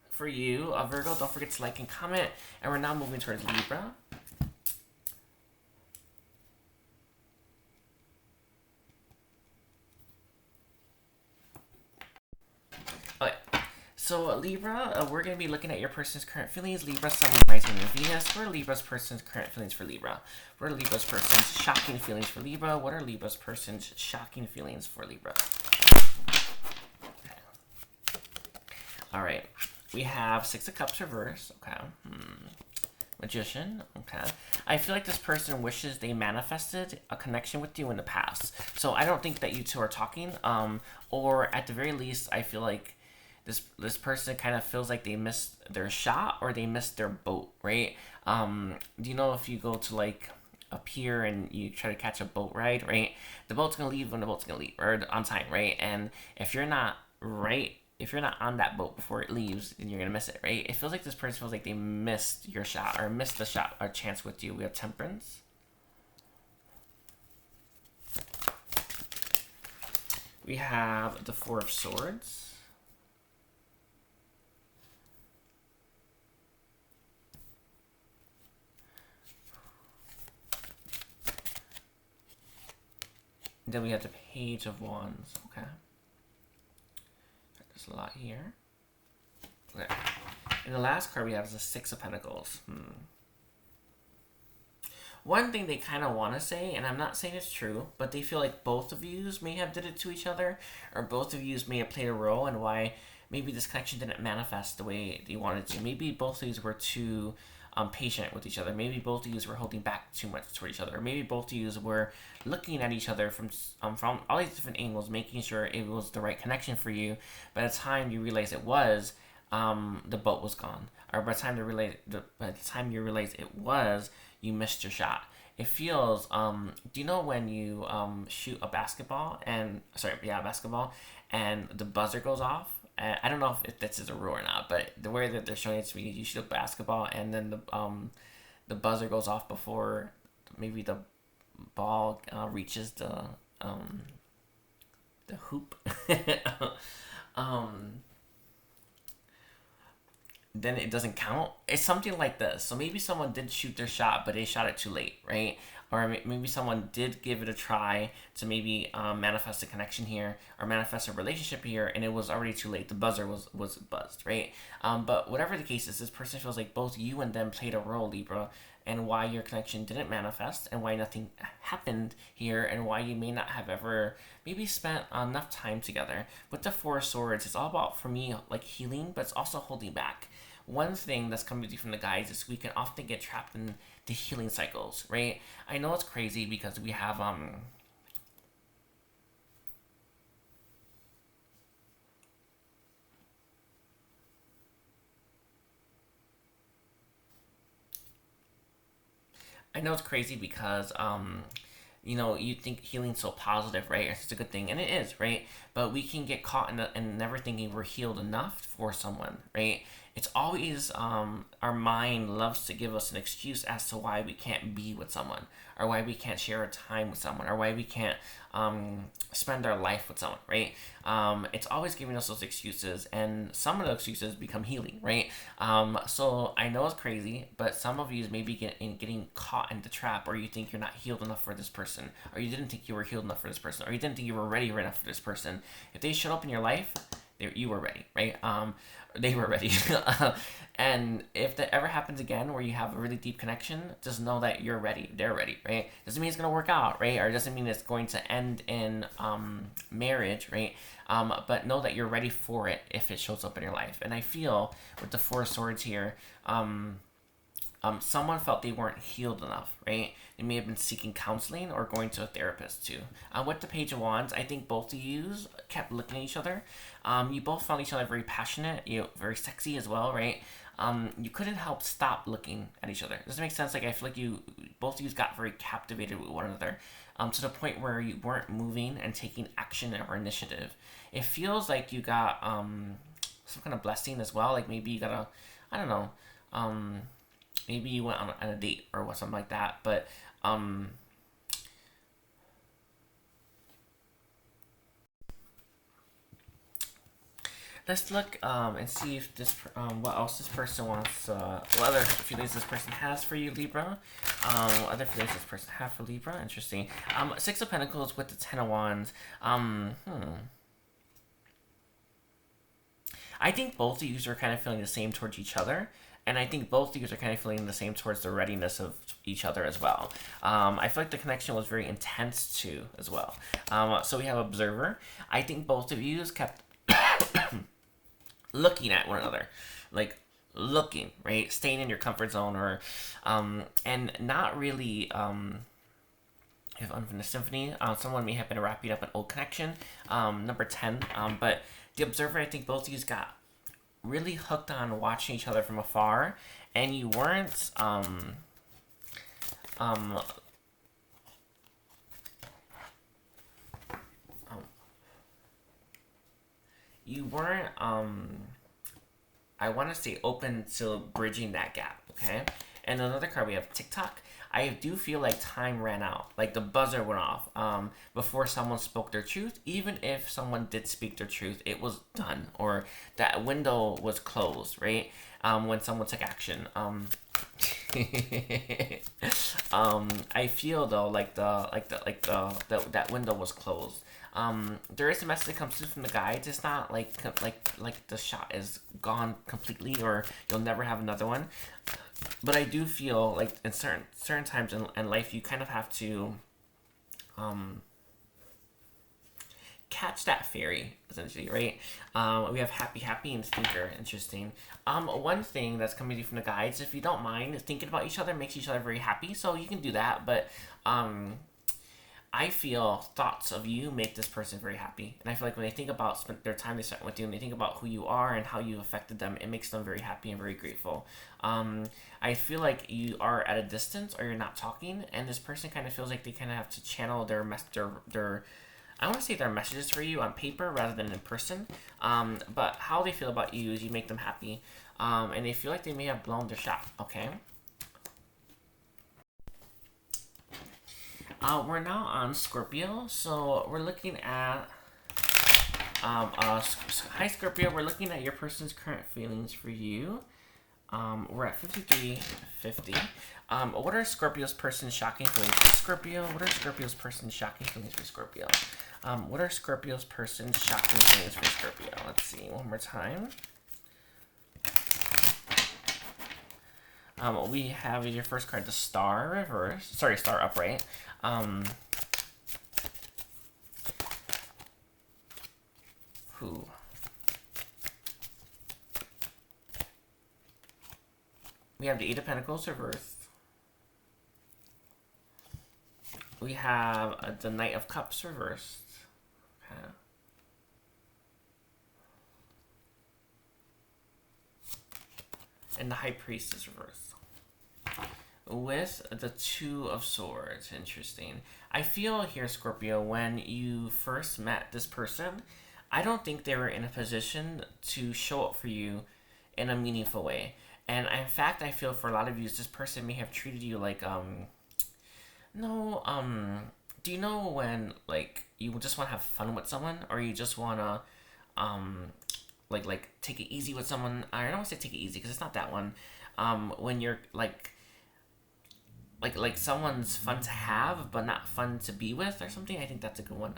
for you, Virgo. Don't forget to like and comment. And we're now moving towards Libra. Okay, so Libra, we're going to be looking at your person's current feelings. Libra, Sun, Moon, Rising, and Venus. What are Libra's person's current feelings for Libra? What are Libra's person's shocking feelings for Libra? What are Libra's person's shocking feelings for Libra? Okay. All right, we have Six of Cups reverse. Okay. Magician. Okay. I feel like this person wishes they manifested a connection with you in the past. So I don't think that you two are talking. Or at the very least, I feel like this person kind of feels like they missed their shot or they missed their boat, right? Do you know if you go to like a pier and you try to catch a boat ride, right? The boat's gonna leave when the boat's gonna leave, or on time, right? And if you're not on that boat before it leaves, then you're gonna miss it, right? It feels like this person feels like they missed your shot or missed the shot or chance with you. We have Temperance. We have the Four of Swords. Then we have the Page of Wands. Okay. There's a lot here. Okay. And the last card we have is the Six of Pentacles. One thing they kind of want to say, and I'm not saying it's true, but they feel like both of yous may have did it to each other, or both of yous may have played a role in why maybe this connection didn't manifest the way they wanted to. Maybe both of yous were too patient with each other. Maybe both of you were holding back too much toward each other. Or maybe both of you were looking at each other from all these different angles, making sure it was the right connection for you. By the time you realize it was, the boat was gone. Or by the time you realize it was, you missed your shot. It feels. Do you know when you shoot a basketball and basketball, and the buzzer goes off? I don't know if this is a rule or not, but the way that they're showing it to me, you shoot a basketball and then the buzzer goes off before maybe the ball reaches the hoop. Then it doesn't count. It's something like this. So maybe someone did shoot their shot, but they shot it too late, right? Or maybe someone did give it a try to maybe manifest a connection here or manifest a relationship here, and it was already too late. The buzzer was buzzed, right? But whatever the case is, this person feels like both you and them played a role, Libra, and why your connection didn't manifest, and why nothing happened here, and why you may not have ever maybe spent enough time together. With the Four of Swords, it's all about, for me, like healing, but it's also holding back. one thing that's coming from the guides is we can often get trapped in the healing cycles, right? I know it's crazy because we have I know it's crazy because you know, you think healing's so positive, right? It's a good thing, and it is, right? But we can get caught in never thinking we're healed enough for someone, right? It's always our mind loves to give us an excuse as to why we can't be with someone, or why we can't share a time with someone, or why we can't spend our life with someone, right? It's always giving us those excuses, and some of those excuses become healing, right? So I know it's crazy, but some of you may be getting caught in the trap, or you think you're not healed enough for this person, or you didn't think you were healed enough for this person, or you didn't think you were ready enough for this person. If they showed up in your life, you were ready, right? They were ready. And if that ever happens again where you have a really deep connection, just know that you're ready. They're ready, right? Doesn't mean it's going to work out, right? Or doesn't mean it's going to end in marriage, right? But know that you're ready for it if it shows up in your life. And I feel with the Four of Swords here, someone felt they weren't healed enough, right? They may have been seeking counseling or going to a therapist too. With the Page of Wands, I think both of you kept looking at each other. You both found each other very passionate, very sexy as well, right? You couldn't help stop looking at each other. Does that make sense? Like, I feel like both of you got very captivated with one another, to the point where you weren't moving and taking action or initiative. It feels like you got some kind of blessing as well. Like maybe you got I don't know, maybe you went on a date or something like that. But let's look and see if this what else this person wants. What other feelings this person has for you, Libra? What other feelings this person has for Libra? Interesting. Six of Pentacles with the Ten of Wands. I think both of you are kind of feeling the same towards each other. And I think both of you are kind of feeling the same towards the readiness of each other as well. I feel like the connection was very intense too, as well. So we have Observer. I think both of you kept looking at one another, like looking, right? Staying in your comfort zone, or and not really. If Unfinished Symphony, someone may have been wrapping up an old connection. Number 10, but the Observer, I think both of you got really hooked on watching each other from afar, and you weren't I want to say open to bridging that gap, okay? And another card, we have TikTok. I do feel like time ran out, like the buzzer went off before someone spoke their truth. Even if someone did speak their truth, it was done, or that window was closed, right? When someone took action. I feel though like that window was closed. There is a message that comes through from the guides. It's not like the shot is gone completely, or you'll never have another one. But I do feel like in certain times in life, you kind of have to catch that fairy, essentially, right? We have happy, and thinker. Interesting. One thing that's coming from the guides, if you don't mind, thinking about each other makes each other very happy, so you can do that. But I feel thoughts of you make this person very happy. And I feel like when they think about their time they spent with you, and they think about who you are and how you affected them, it makes them very happy and very grateful. I feel like you are at a distance, or you're not talking, and this person kind of feels like they kind of have to channel their I want to say their messages for you on paper rather than in person. But how they feel about you is you make them happy. And they feel like they may have blown their shot, okay? We're now on Scorpio, so we're looking at hi Scorpio, we're looking at your person's current feelings for you. We're at 53-50. What are Scorpio's person's shocking feelings for Scorpio? What are Scorpio's person's shocking feelings for Scorpio? What are Scorpio's person's shocking feelings for Scorpio? Let's see, one more time. We have your first card, the Star reverse. Sorry, Star upright. Who? We have the Eight of Pentacles reversed. We have the Knight of Cups reversed. Okay. And the High Priest is reversed. With the Two of Swords. Interesting. I feel here, Scorpio, when you first met this person, I don't think they were in a position to show up for you in a meaningful way. And in fact, I feel for a lot of you, this person may have treated you like, do you know when, like, you just want to have fun with someone, or you just want to, like, take it easy with someone? I don't want to say take it easy, because it's not that one. When you're, like someone's fun to have, but not fun to be with, or something. I think that's a good one.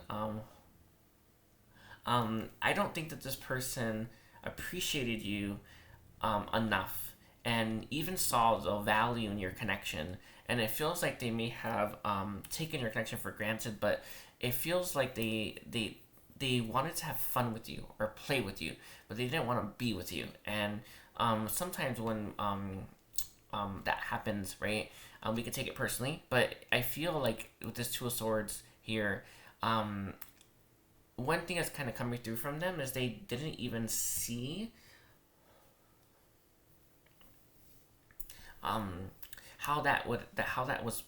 I don't think that this person appreciated you enough, and even saw the value in your connection. And it feels like they may have taken your connection for granted, but it feels like they wanted to have fun with you or play with you, but they didn't want to be with you. And sometimes when that happens, right, we can take it personally. But I feel like with this Two of Swords here, one thing that's kind of coming through from them is they didn't even see how that was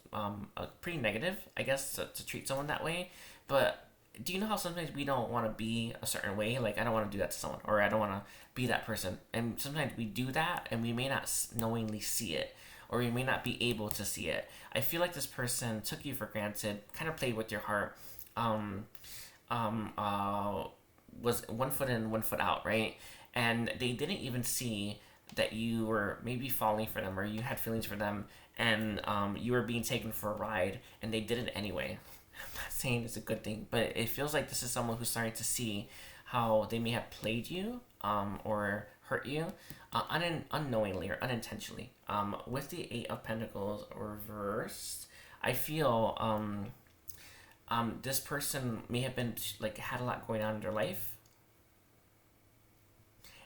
pretty negative, I guess, to treat someone that way. But do you know how sometimes we don't want to be a certain way? Like, I don't want to do that to someone, or I don't want to be that person. And sometimes we do that, and we may not knowingly see it, or we may not be able to see it. I feel like this person took you for granted, kind of played with your heart, was 1 foot in, 1 foot out, right? And they didn't even see that you were maybe falling for them, or you had feelings for them, and you were being taken for a ride, and they did it anyway. I'm not saying it's a good thing, but it feels like this is someone who's starting to see how they may have played you, or hurt you, unknowingly or unintentionally. With the Eight of Pentacles reversed, I feel this person may have been like had a lot going on in their life,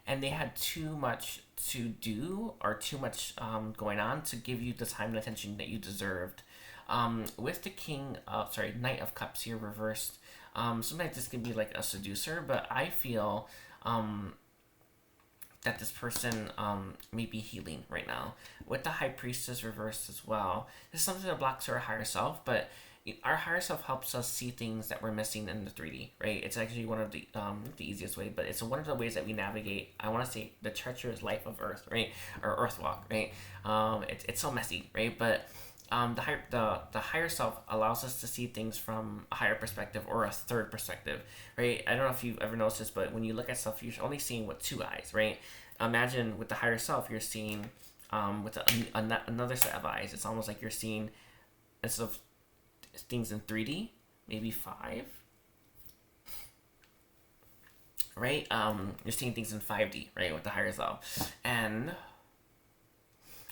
and they had too much to do, or too much going on to give you the time and attention that you deserved. With the Knight of Cups here reversed, sometimes this can be like a seducer, but I feel that this person may be healing right now. With the High Priestess reversed as well, this is something that blocks our higher self, but our higher self helps us see things that we're missing in the 3D, right? It's actually one of the easiest way, but it's one of the ways that we navigate, I want to say, the treacherous life of Earth, right? Or Earth walk, right? It's so messy, right? But the higher self allows us to see things from a higher perspective, or a third perspective, right? I don't know if you've ever noticed this, but when you look at stuff, you're only seeing with two eyes, right? Imagine with the higher self, you're seeing with another set of eyes. It's almost like you're seeing, instead of things in 3D, maybe 5, right? You're seeing things in 5D, right, with the higher self. And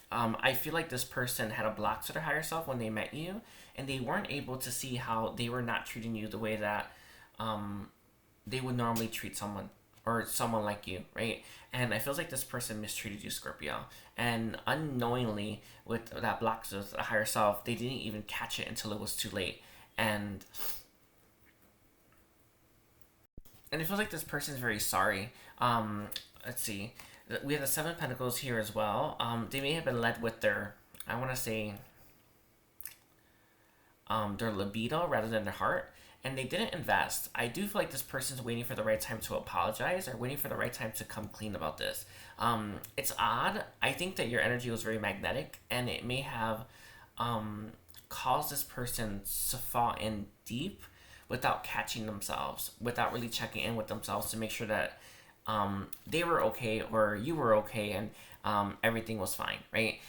I feel like this person had a block to their higher self when they met you, and they weren't able to see how they were not treating you the way that they would normally treat someone, or someone like you, right? And I feel like this person mistreated you, Scorpio. And unknowingly, with that block to the higher self, they didn't even catch it until it was too late. And it feels like this person is very sorry. Let's see. We have the Seven of Pentacles here as well. They may have been led with their, I want to say, their libido rather than their heart, and they didn't invest. I do feel like this person's waiting for the right time to apologize, or waiting for the right time to come clean about this. It's odd. I think that your energy was very magnetic, and it may have caused this person to fall in deep without catching themselves, without really checking in with themselves to make sure that they were okay, or you were okay, and everything was fine, right?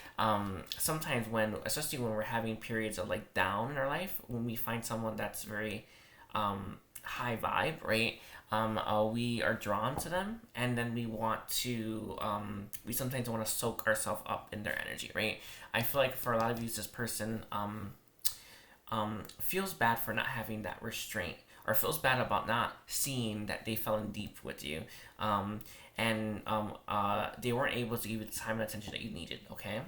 Sometimes especially when we're having periods of like down in our life, when we find someone that's very high vibe, right? We are drawn to them, and then we want to, we sometimes want to soak ourselves up in their energy, right? I feel like for a lot of you, this person feels bad for not having that restraint, or feels bad about not seeing that they fell in deep with you, and they weren't able to give you the time and attention that you needed. Okay.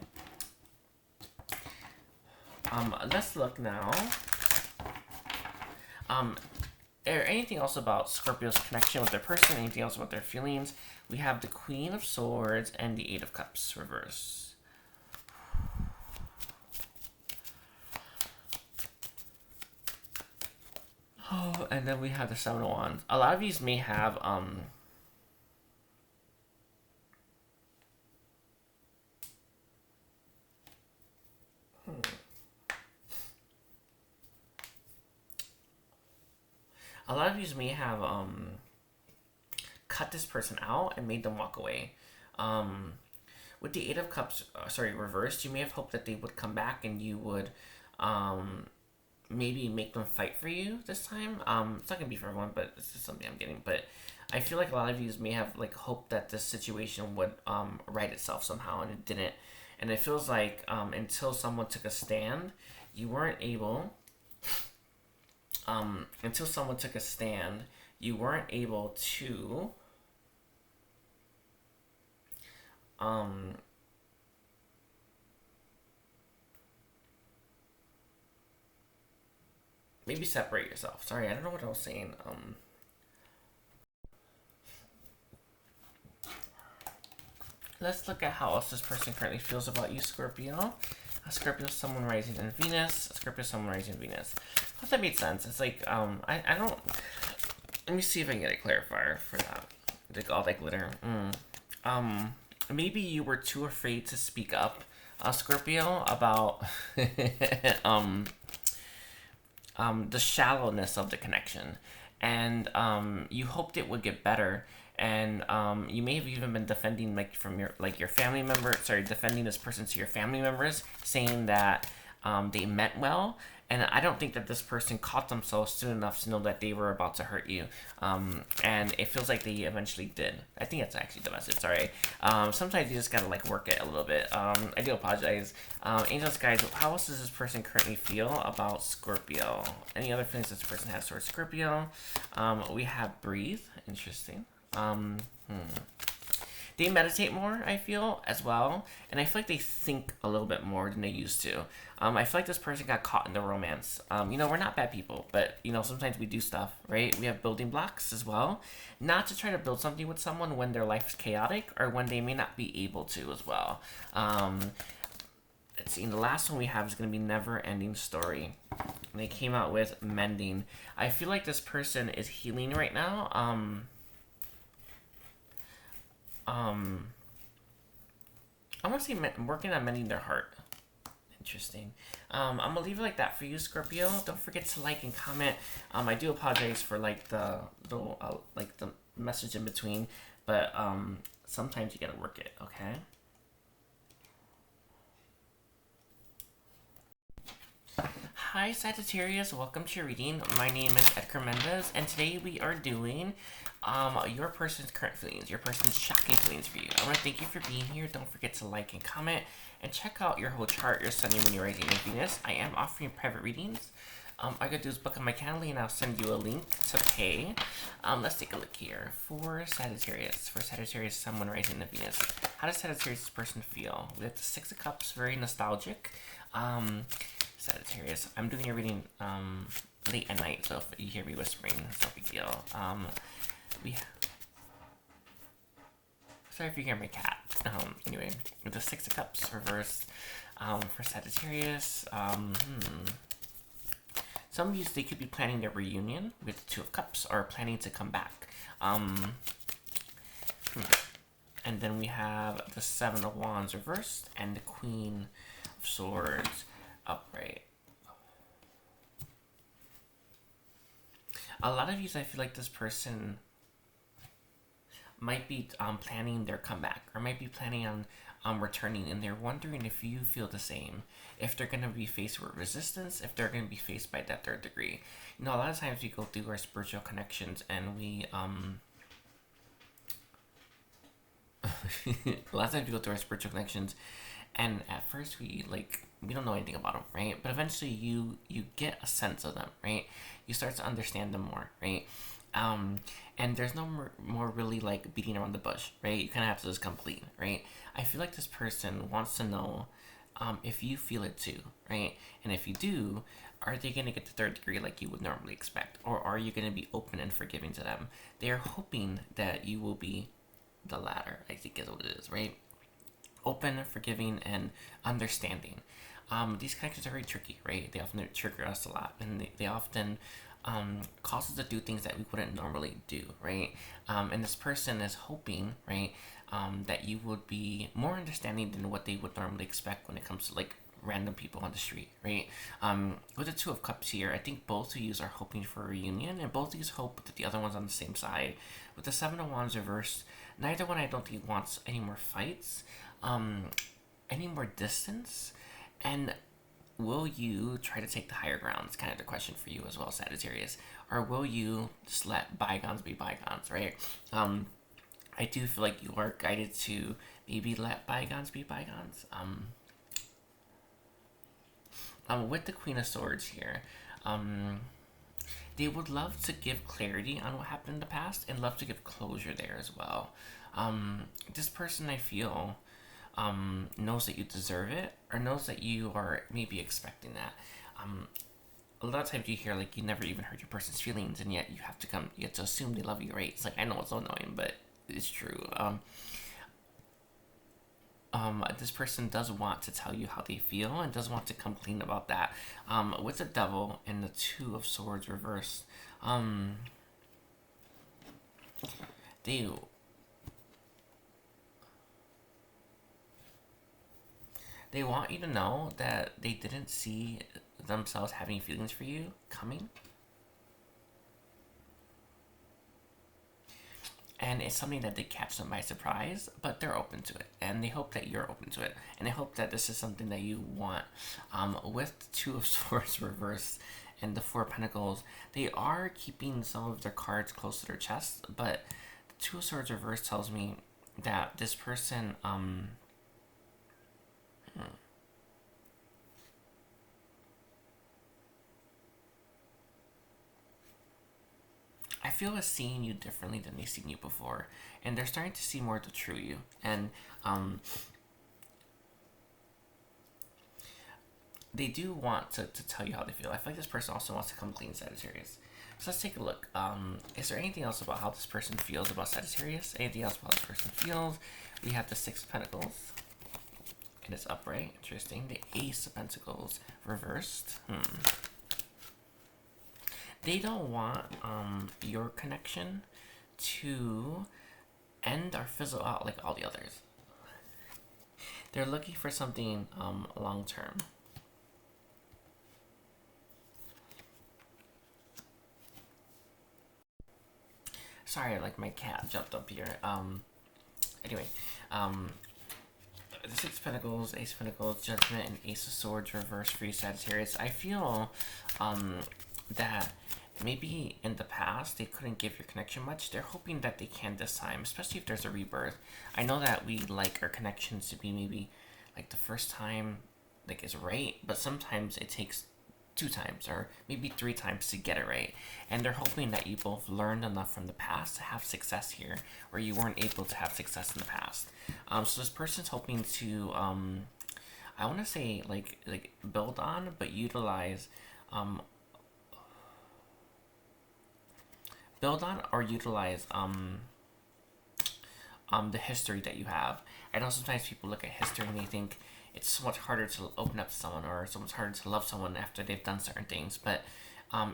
Let's look now. Anything else about Scorpio's connection with their person? Anything else about their feelings? We have the Queen of Swords and the Eight of Cups reverse. Oh, and then we have the Seven of Wands. A lot of these may have a lot of you may have cut this person out and made them walk away. With the Eight of Cups, reversed, you may have hoped that they would come back and you would maybe make them fight for you this time. It's not gonna be for everyone, but it's just something I'm getting. But I feel like a lot of you may have like hoped that this situation would right itself somehow, and it didn't. And it feels like until someone took a stand, you weren't able. Until someone took a stand, you weren't able to maybe separate yourself. Sorry, I don't know what I was saying. Let's look at how else this person currently feels about you, Scorpio. Scorpio, someone rising in Venus. Scorpio, someone rising in Venus. I hope that made sense. It's like, I don't... Let me see if I can get a clarifier for that. Like all that glitter. Maybe you were too afraid to speak up, Scorpio, about the shallowness of the connection. And you hoped it would get better. And you may have even been defending your family member, defending this person to your family members, saying that they meant well. And I don't think that this person caught themselves soon enough to know that they were about to hurt you. And it feels like they eventually did. I think that's actually the message. Sorry. Sometimes you just gotta like work it a little bit. I do apologize. Angels, guys, how else does this person currently feel about Scorpio? Any other feelings this person has towards Scorpio? We have breathe. Interesting. They meditate more, I feel, as well. And I feel like they think a little bit more than they used to. I feel like this person got caught in the romance. We're not bad people, but, sometimes we do stuff, right? We have building blocks as well. Not to try to build something with someone when their life is chaotic or when they may not be able to as well. Let's see, the last one we have is going to be Never Ending Story. And they came out with Mending. I feel like this person is healing right now. I want to say working on mending their heart. Interesting. I'm gonna leave it like that for you, Scorpio. Don't forget to like and comment. I do apologize for like the message in between, but sometimes you gotta work it. Okay. Hi Sagittarius, welcome to your reading. My name is Edgar Mendez, and today we are doing your person's current feelings, your person's shocking feelings for you. I want to thank you for being here. Don't forget to like and comment, and check out your whole chart, your sun, moon, your rising, and Venus. I am offering private readings. All I gotta do is book on my Calendly, and I'll send you a link to pay. Let's take a look here. For Sagittarius, someone rising in Venus. How does Sagittarius person feel? We have the Six of Cups, very nostalgic. Sagittarius, I'm doing your reading late at night, so if you hear me whispering, it's no big deal. Sorry if you hear my cat. Anyway, the Six of Cups reversed for Sagittarius. Some of you, they could be planning their reunion with the Two of Cups or planning to come back. And then we have the Seven of Wands reversed and the Queen of Swords upright. A lot of you, I feel like this person might be planning their comeback or might be planning on returning, and they're wondering if you feel the same, if they're going to be faced with resistance, if they're going to be faced by that third degree. A lot of times we go through our spiritual connections and we a lot of times we go through our spiritual connections, and at first we we don't know anything about them, right? But eventually you get a sense of them, right? You start to understand them more, right? And there's no more really like beating around the bush, right? You kind of have to just complete, right? I feel like this person wants to know if you feel it too, right? And if you do, are they going to get the third degree like you would normally expect? Or are you going to be open and forgiving to them? They're hoping that you will be the latter, I think is what it is, right? Open, forgiving, and understanding. These connections are very tricky, right? They often trigger us a lot, and they often cause us to do things that we wouldn't normally do, right? And this person is hoping, right, that you would be more understanding than what they would normally expect when it comes to like random people on the street, right? With the Two of Cups here, I think both of you are hoping for a reunion, and both of you hope that the other one's on the same side. With the Seven of Wands reversed, neither one I don't think wants any more fights, any more distance, and will you try to take the higher ground? It's kind of the question for you as well, Sagittarius. Or will you just let bygones be bygones, right? I do feel like you are guided to maybe let bygones be bygones. With the Queen of Swords here, they would love to give clarity on what happened in the past and love to give closure there as well. This person, I feel, knows that you deserve it, or knows that you are maybe expecting that. A lot of times you hear like you never even hurt your person's feelings, and yet you have to assume they love you, right? It's like, I know it's so annoying, but it's true. This person does want to tell you how they feel and does want to come clean about that. With the Devil and the Two of Swords reversed, they want you to know that they didn't see themselves having feelings for you coming. And it's something that did catch them by surprise, but they're open to it. And they hope that you're open to it. And they hope that this is something that you want. With the Two of Swords reversed and the Four of Pentacles, they are keeping some of their cards close to their chest. But the Two of Swords reversed tells me that this person... I feel is seeing you differently than they've seen you before, and they're starting to see more of the true you. And they do want to tell you how they feel. I feel like this person also wants to come clean, Sagittarius. So let's take a look. Is there anything else about how this person feels about Sagittarius? Anything else about how this person feels? We have the Six of Pentacles, and it's upright. Interesting. The Ace of Pentacles reversed. They don't want your connection to end or fizzle out like all the others. They're looking for something long term. Sorry, like my cat jumped up here. Anyway, the Six of Pentacles, Ace of Pentacles, Judgment, and Ace of Swords reversed for you, Sagittarius. I feel that maybe in the past they couldn't give your connection much. They're hoping that they can this time, especially if there's a rebirth. I know that we like our connections to be maybe like the first time like is right, but sometimes it takes 2 times or maybe 3 times to get it right. And they're hoping that you both learned enough from the past to have success here where you weren't able to have success in the past. So this person's hoping to I want to say like build on but utilize or utilize the history that you have. I know sometimes people look at history and they think it's so much harder to open up to someone or so much harder to love someone after they've done certain things. But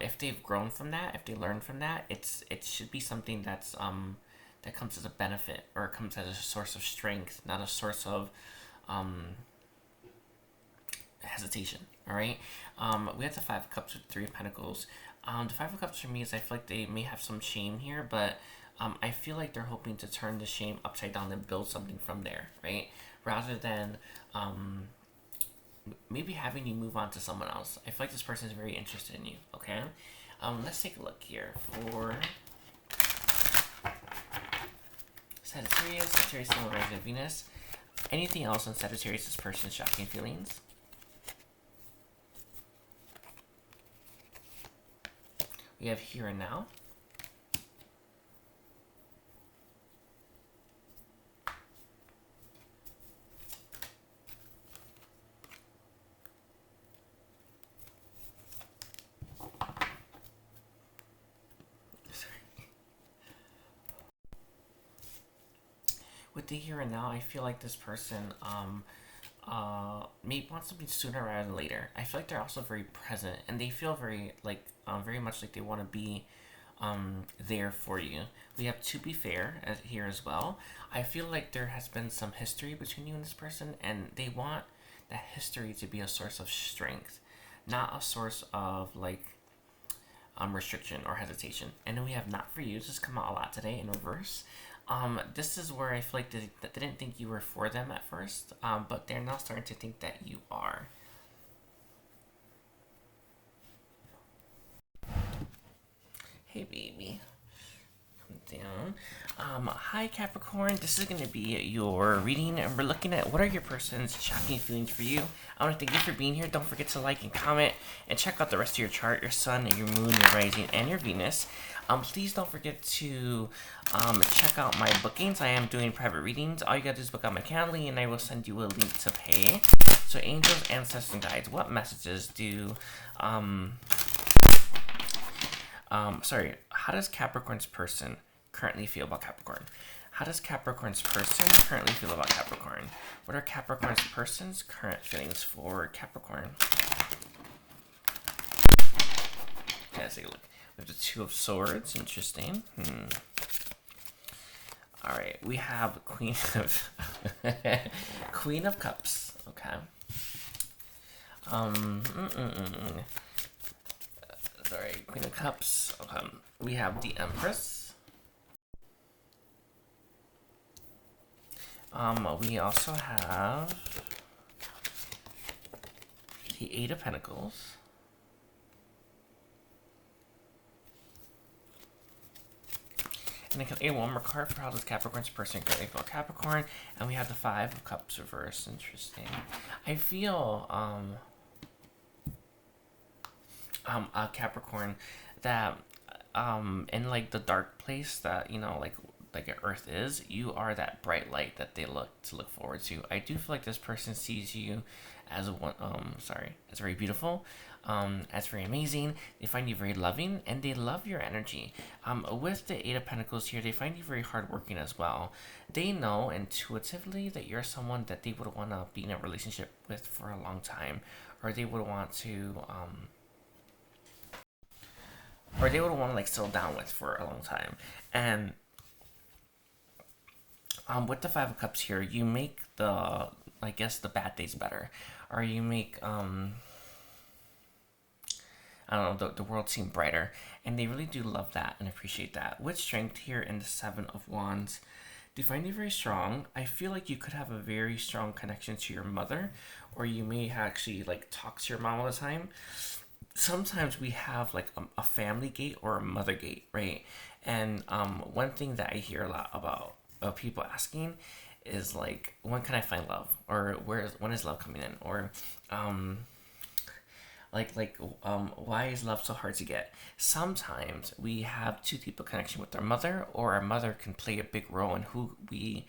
if they've grown from that, if they learn from that, it should be something that's that comes as a benefit or comes as a source of strength, not a source of hesitation. All right. We have the Five of Cups with 3 of Pentacles. The Five of Cups for me is I feel like they may have some shame here, but I feel like they're hoping to turn the shame upside down and build something from there, right? Rather than maybe having you move on to someone else. I feel like this person is very interested in you, okay? Let's take a look here for Sagittarius, Sun, Rising, Venus. Anything else on Sagittarius' person's shocking feelings? We have here and now. With the here and now, I feel like this person may want something sooner rather than later. I feel like they're also very present, and they feel very like very much like they want to be there for you. We have to be fair here as well. I feel like there has been some history between you and this person, and they want that history to be a source of strength, not a source of like restriction or hesitation. And then we have not for you. This has come out a lot today in reverse. This is where I feel like they didn't think you were for them at first, but they're now starting to think that you are. Hey, baby. Come down. Hi, Capricorn. This is going to be your reading, and we're looking at what are your person's shocking feelings for you. I want to thank you for being here. Don't forget to like and comment, and check out the rest of your chart, your sun, your moon, your rising, and your Venus. Please don't forget to check out my bookings. I am doing private readings. All you gotta do is book out my Calendly, and I will send you a link to pay. So, angels, ancestors, and guides, what messages do sorry, how does Capricorn's person currently feel about Capricorn? How does Capricorn's person currently feel about Capricorn? What are Capricorn's person's current feelings for Capricorn? Okay, let's take a look. We have the Two of Swords. Interesting. All right, we have Queen of Queen of Cups. Okay. Sorry, Queen of Cups. Okay. We have the Empress. We also have the Eight of Pentacles. And I can add one more card for how does Capricorn's person currently feel Capricorn. And we have the Five of Cups reversed. Interesting. I feel Capricorn that in like the dark place that like Earth is, you are that bright light that they look forward to. I do feel like this person sees you as as very beautiful, as very amazing. They find you very loving, and they love your energy. With the Eight of Pentacles here, they find you very hardworking as well. They know intuitively that you're someone that they would want to be in a relationship with for a long time, or they would want to like settle down with for a long time. And with the Five of Cups here, you make the bad days better, or you make the world seem brighter, and they really do love that and appreciate that. With strength here in the Seven of Wands, they find you very strong. I feel like you could have a very strong connection to your mother, or you may actually like talk to your mom all the time. Sometimes we have like a family gate or a mother gate, right? And one thing that I hear a lot about people asking is like, when can I find love, or when is love coming in, or why is love so hard to get? Sometimes we have too deep a connection with our mother, or our mother can play a big role in who we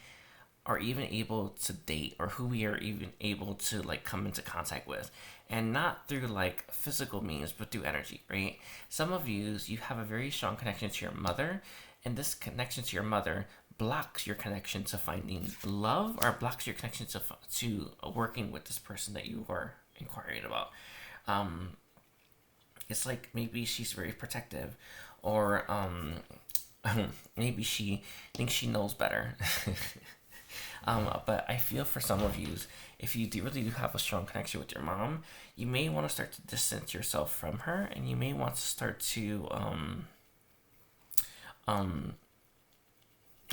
are even able to date, or who we are even able to like come into contact with, and not through like physical means, but through energy, right? Some of you have a very strong connection to your mother, and this connection to your mother blocks your connection to finding love, or blocks your connection to working with this person that you are inquiring about. It's like maybe she's very protective, or maybe she thinks she knows better. But I feel for some of you, if you really do have a strong connection with your mom, you may want to start to distance yourself from her, and you may want to start to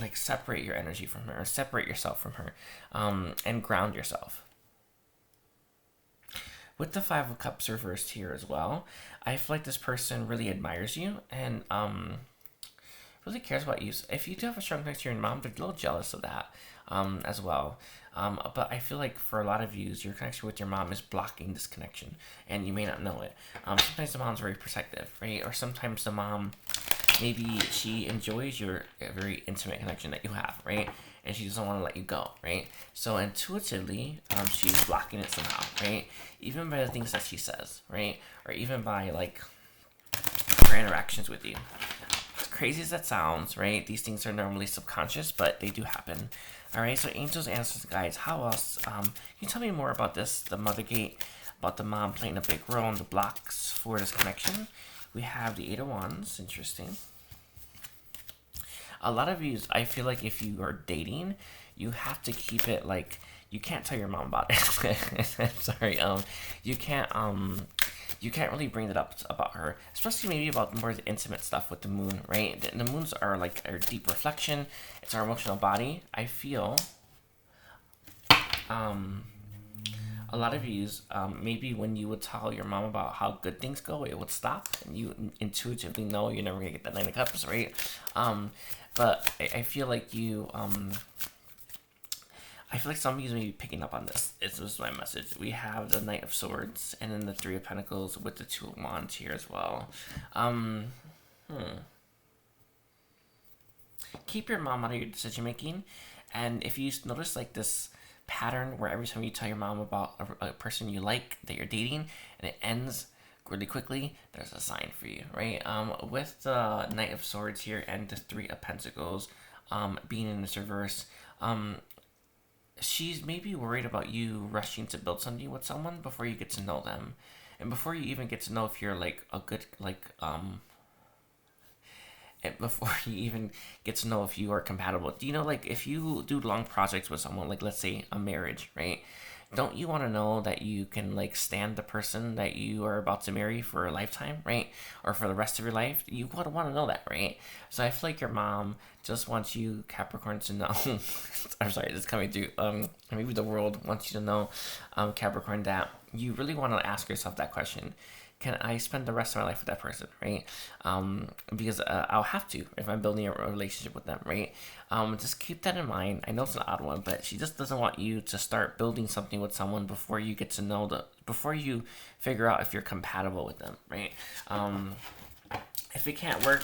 like separate your energy from her, or separate yourself from her, and ground yourself. With the Five of Cups reversed here as well, I feel like this person really admires you, and really cares about you. If you do have a strong connection to your mom, they're a little jealous of that. as well. But I feel like for a lot of you, your connection with your mom is blocking this connection, and you may not know it. Sometimes the mom's very protective, right? Or sometimes the mom, maybe she enjoys your very intimate connection that you have, right? And she doesn't want to let you go, right? So intuitively, she's blocking it somehow, right? Even by the things that she says, right? Or even by like her interactions with you. As crazy as that sounds, right? These things are normally subconscious, but they do happen. All right, so angels, answers, guides. How else? Can you tell me more about this? The mother gate, about the mom playing a big role in the blocks for this connection. We have the Eight of Wands. Interesting. A lot of you, I feel like if you are dating, you have to keep it like, you can't tell your mom about it. I'm sorry. You can't really bring it up about her, especially maybe about more the intimate stuff with the moon, right? The moons are like our deep reflection. It's our emotional body. I feel a lot of you, maybe when you would tell your mom about how good things go, it would stop, and you intuitively know you're never gonna get that Nine of Cups, right? But I feel like you, I feel like some of you may be picking up on this. This was my message. We have the Knight of Swords, and then the Three of Pentacles with the Two of Wands here as well. Keep your mom out of your decision making, and if you notice like this pattern where every time you tell your mom about a person you like that you're dating, and it ends really quickly, there's a sign for you, right? With the Knight of Swords here and the Three of Pentacles being in this reverse, she's maybe worried about you rushing to build something with someone before you get to know them, and before you even get to know if you're like a good before you even get to know if you are compatible. Do you know, like, if you do long projects with someone, like let's say a marriage, right? Don't you want to know that you can like stand the person that you are about to marry for a lifetime, right? Or for the rest of your life? You want to know that, right? So I feel like your mom just wants you, Capricorn, to know. I'm sorry, this is coming through. Maybe the world wants you to know, Capricorn, that you really want to ask yourself that question. Can I spend the rest of my life with that person, right? Because I'll have to if I'm building a relationship with them, right? Just keep that in mind. I know it's an odd one, but she just doesn't want you to start building something with someone before you get to know before you figure out if you're compatible with them, right? If it can't work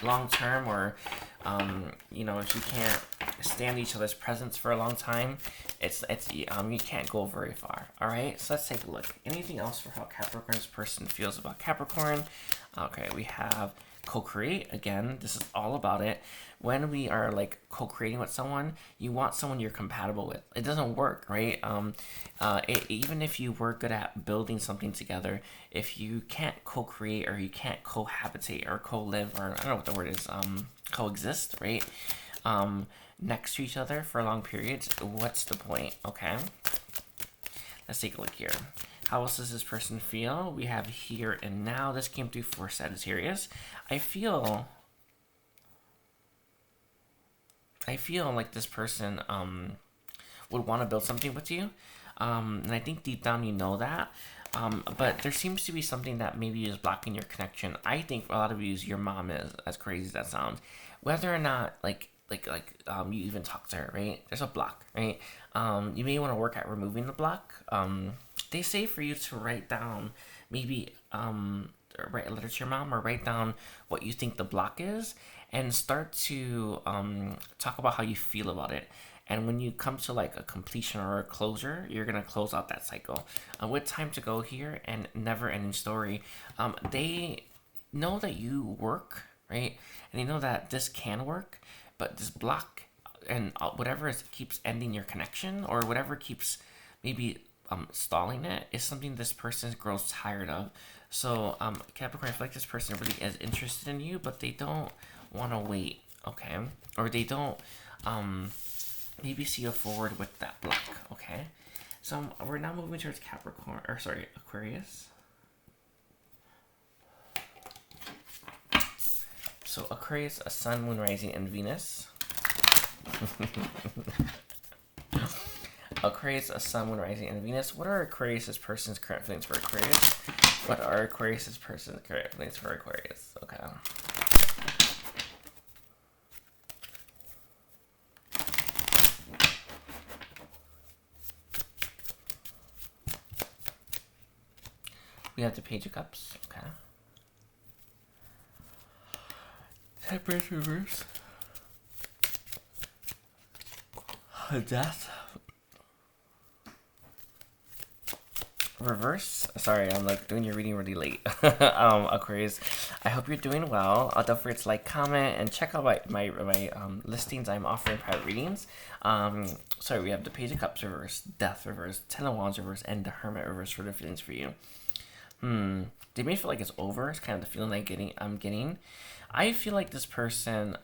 long term, or if you can't stand each other's presence for a long time, you can't go very far. All right, so let's take a look. Anything else for how Capricorn's person feels about Capricorn? Okay, we have co-create. Again, this is all about it. When we are like co-creating with someone, you want someone you're compatible with. It doesn't work, right? Even if you were good at building something together, if you can't co-create, or you can't cohabitate or co-live, or I don't know what the word is, coexist, right? Next to each other for long periods, what's the point? Okay, let's take a look here. How else does this person feel? We have here and now. This came through for Sagittarius. I feel like this person would want to build something with you, and I think deep down you know that. But there seems to be something that maybe is blocking your connection. I think for a lot of you, your mom is, as crazy as that sounds. Whether or not you even talk to her, right? There's a block, right? You may want to work at removing the block. They say for you to write down, maybe write a letter to your mom, or write down what you think the block is, and start to talk about how you feel about it. And when you come to like a completion or a closure, you're gonna close out that cycle. With time to go here and never ending story, they know that you work, right? And they know that this can work, but this block and whatever keeps ending your connection, or whatever keeps maybe stalling it, is something this person grows tired of. So Capricorn, I feel like this person really is interested in you, but they don't want to wait, okay? Or they don't maybe see you forward with that block, okay? So we're now moving towards Aquarius. So Aquarius, a sun, moon, rising, and Venus. Aquarius, a sun, moon, rising, and Venus. What are Aquarius's person's current feelings for Aquarius? What are Aquarius's person's current feelings for Aquarius? Okay. We have the Page of Cups. Okay. Temperance reverse. Death. Reverse. Sorry, I'm like doing your reading really late. Aquarius, I hope you're doing well. Don't forget to like, comment, and check out my listings. I'm offering private readings. Sorry, we have the Page of Cups reverse, Death reverse, Ten of Wands reverse, and the Hermit reverse for the feelings for you. They may feel like it's over. It's kind of the feeling I'm getting. I feel like this person,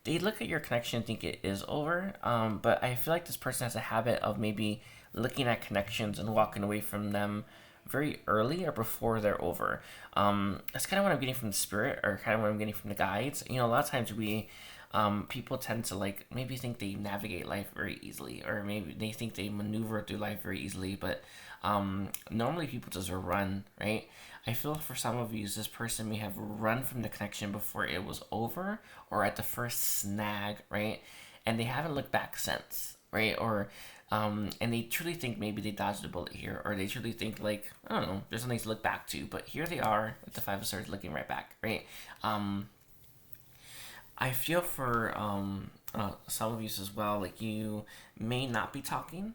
they look at your connection and think it is over. But I feel like this person has a habit of maybe looking at connections and walking away from them very early or before they're over. That's kind of what I'm getting from the spirit, or kind of what I'm getting from the guides. You know, a lot of times people tend to like maybe think they navigate life very easily, or maybe they think they maneuver through life very easily, but normally people just run, right? I feel for some of you, this person may have run from the connection before it was over, or at the first snag, right? And they haven't looked back since, right? Or and they truly think maybe they dodged a bullet here, or they truly think like, I don't know, there's something to look back to, but here they are with the Five of Swords looking right back, right? I feel for some of you as well, like you may not be talking.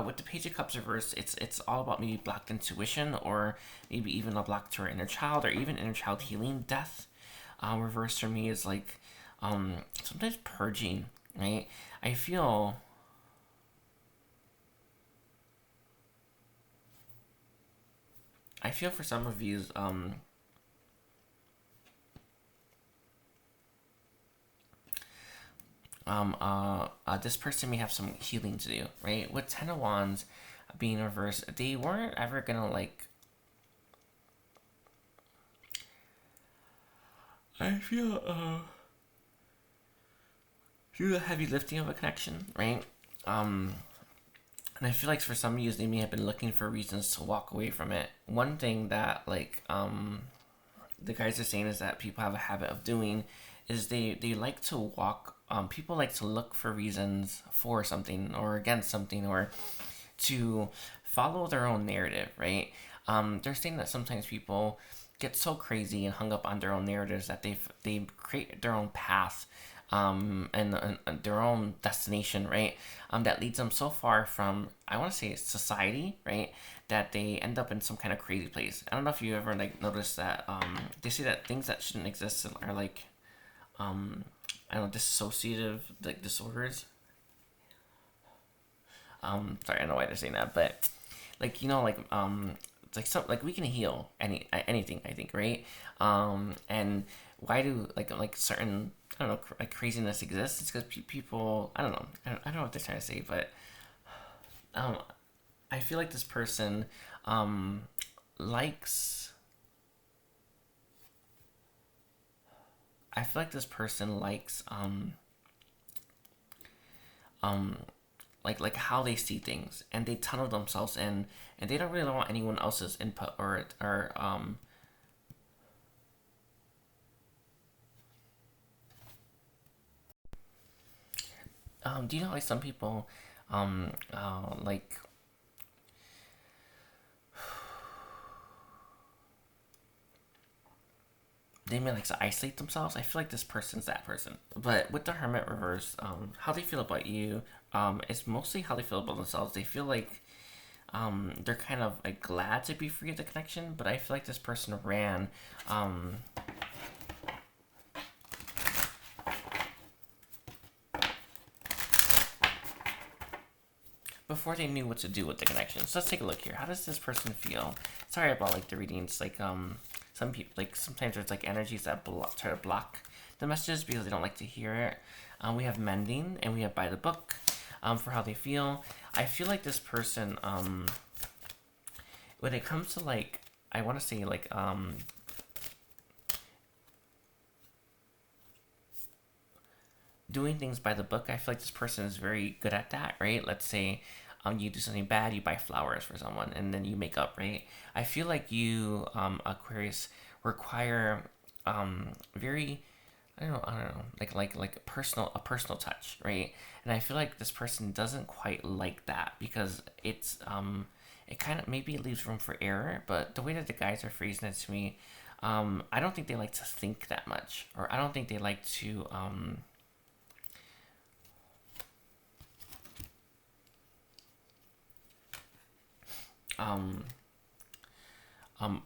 With the Page of Cups reverse, it's all about maybe blocked intuition, or maybe even a block to our inner child, or even inner child healing. Death reverse for me is like sometimes purging, right? I feel for some of you, this person may have some healing to do, right? With Ten of Wands being reversed, they weren't ever gonna like. I feel a heavy lifting of a connection, right? And I feel like for some of you, they may have been looking for reasons to walk away from it. One thing that like the guys are saying is that people have a habit of doing is they like to walk. People like to look for reasons for something or against something, or to follow their own narrative, right? They're saying that sometimes people get so crazy and hung up on their own narratives that they create their own path, and their own destination, right? That leads them so far from, I want to say, society, right? That they end up in some kind of crazy place. I don't know if you ever like noticed that. They say that things that shouldn't exist are like, I don't know, dissociative like disorders. Sorry, I don't know why they're saying that, but like, you know, like it's like some, like we can heal anything, I think, right? And why do like certain, I don't know, like craziness exists? It's because people, I don't know, I don't know what they're trying to say, but I feel like this person likes. I feel like this person likes like how they see things, and they tunnel themselves in, and they don't really want anyone else's input or do you know, like some people like they may like to isolate themselves. I feel like this person's that person. But with the Hermit reverse, how they feel about you, it's mostly how they feel about themselves. They feel like they're kind of like glad to be free of the connection, but I feel like this person ran before they knew what to do with the connection. So let's take a look here. How does this person feel? Sorry about like the readings, like some people, like sometimes there's like energies that try to block the messages because they don't like to hear it. We have mending, and we have by the book for how they feel. I feel like this person, when it comes to like, I want to say like doing things by the book, I feel like this person is very good at that, right? Let's say you do something bad, you buy flowers for someone, and then you make up, right? I feel like you, Aquarius, require very, I don't know, like a personal touch, right? And I feel like this person doesn't quite like that because it kind of, maybe it leaves room for error, but the way that the guys are phrasing it to me, I don't think they like to think that much, or I don't think they like to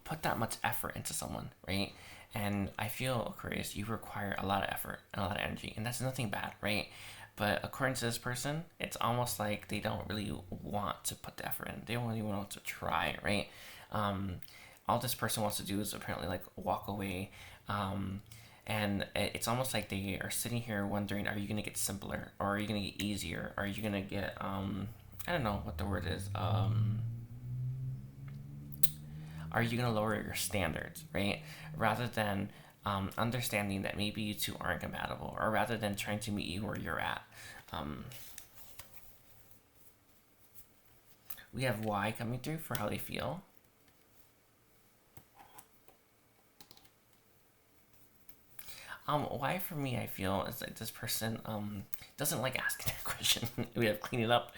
put that much effort into someone, right? And I feel, Aquarius, you require a lot of effort and a lot of energy, and that's nothing bad, right? But according to this person, it's almost like they don't really want to put the effort in. They don't really want to try, right? All this person wants to do is apparently like walk away. And it's almost like they are sitting here wondering, are you going to get simpler? Or are you going to get easier? Are you going to get, I don't know what the word is. Are you going to lower your standards, right? Rather than understanding that maybe you two aren't compatible, or rather than trying to meet you where you're at. We have Y coming through for how they feel. Why for me, I feel is like this person doesn't like asking that question. We have clean it up.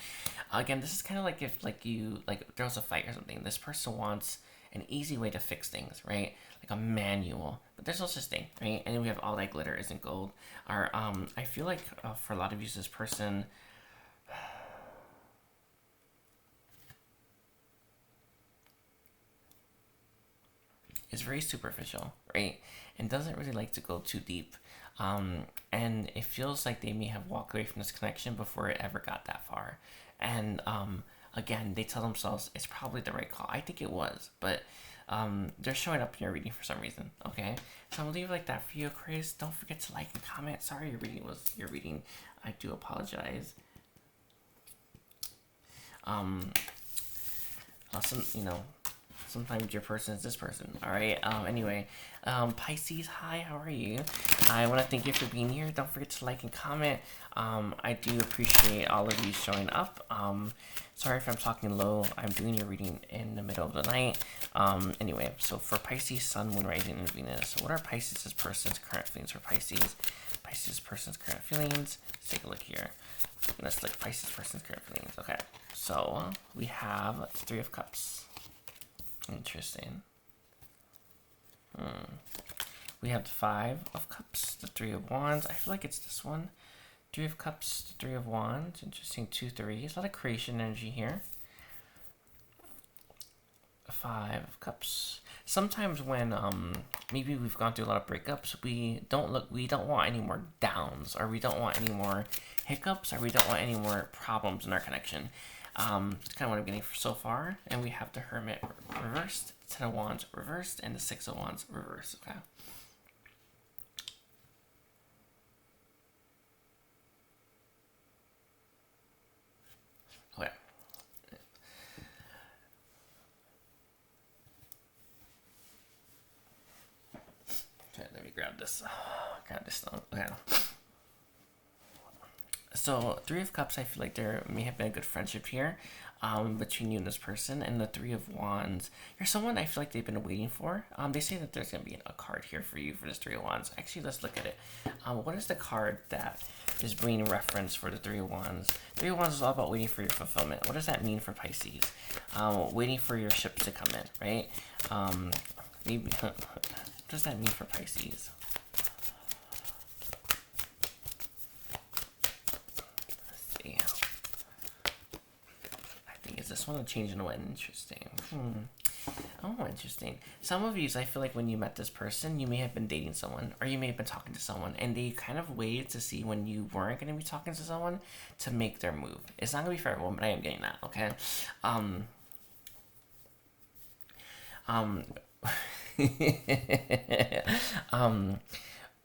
Again, this is kind of like if like you like there's a fight or something. This person wants an easy way to fix things, right? Like a manual, but there's no such thing, right? And then we have all that glitter isn't gold. Or I feel like for a lot of you, this person is very superficial, right? And doesn't really like to go too deep. And it feels like they may have walked away from this connection before it ever got that far. And again, they tell themselves it's probably the right call. I think it was, but they're showing up in your reading for some reason. Okay, so I'm gonna leave it like that for you, Chris. Don't forget to like and comment. Sorry, your reading was your reading. I do apologize. Sometimes your person is this person. All right. Anyway, Pisces, hi. How are you? I want to thank you for being here. Don't forget to like and comment. I do appreciate all of you showing up. Sorry if I'm talking low. I'm doing your reading in the middle of the night. Anyway, so for Pisces, Sun, Moon, Rising, and Venus. What are Pisces' person's current feelings for Pisces? Pisces' person's current feelings. Let's take a look here. Let's look Pisces' person's current feelings. Okay. So we have Three of Cups. Interesting. We have the Five of Cups, the Three of Wands. I feel like it's this one. Three of Cups, the Three of Wands. Interesting. 2 3s. A lot of creation energy here. Five of Cups. Sometimes when maybe we've gone through a lot of breakups, we don't want any more downs, or we don't want any more hiccups, or we don't want any more problems in our connection. It's kind of what I'm getting so far. And we have the Hermit reversed, Ten of Wands reversed, and the Six of Wands reversed. Okay. Okay. Okay, let me grab this. Grab this stone. Okay. So, Three of Cups, I feel like there may have been a good friendship here between you and this person. And the Three of Wands, you're someone I feel like they've been waiting for. They say that there's going to be a card here for you for this Three of Wands. Actually, let's look at it. What is the card that is bringing reference for the Three of Wands? Three of Wands is all about waiting for your fulfillment. What does that mean for Pisces? Waiting for your ships to come in, right? Maybe, what does that mean for Pisces? Is this one a change in what? Interesting. Oh, interesting. Some of you, I feel like when you met this person, you may have been dating someone, or you may have been talking to someone, and they kind of waited to see when you weren't going to be talking to someone to make their move. It's not going to be for everyone, but I am getting that, okay?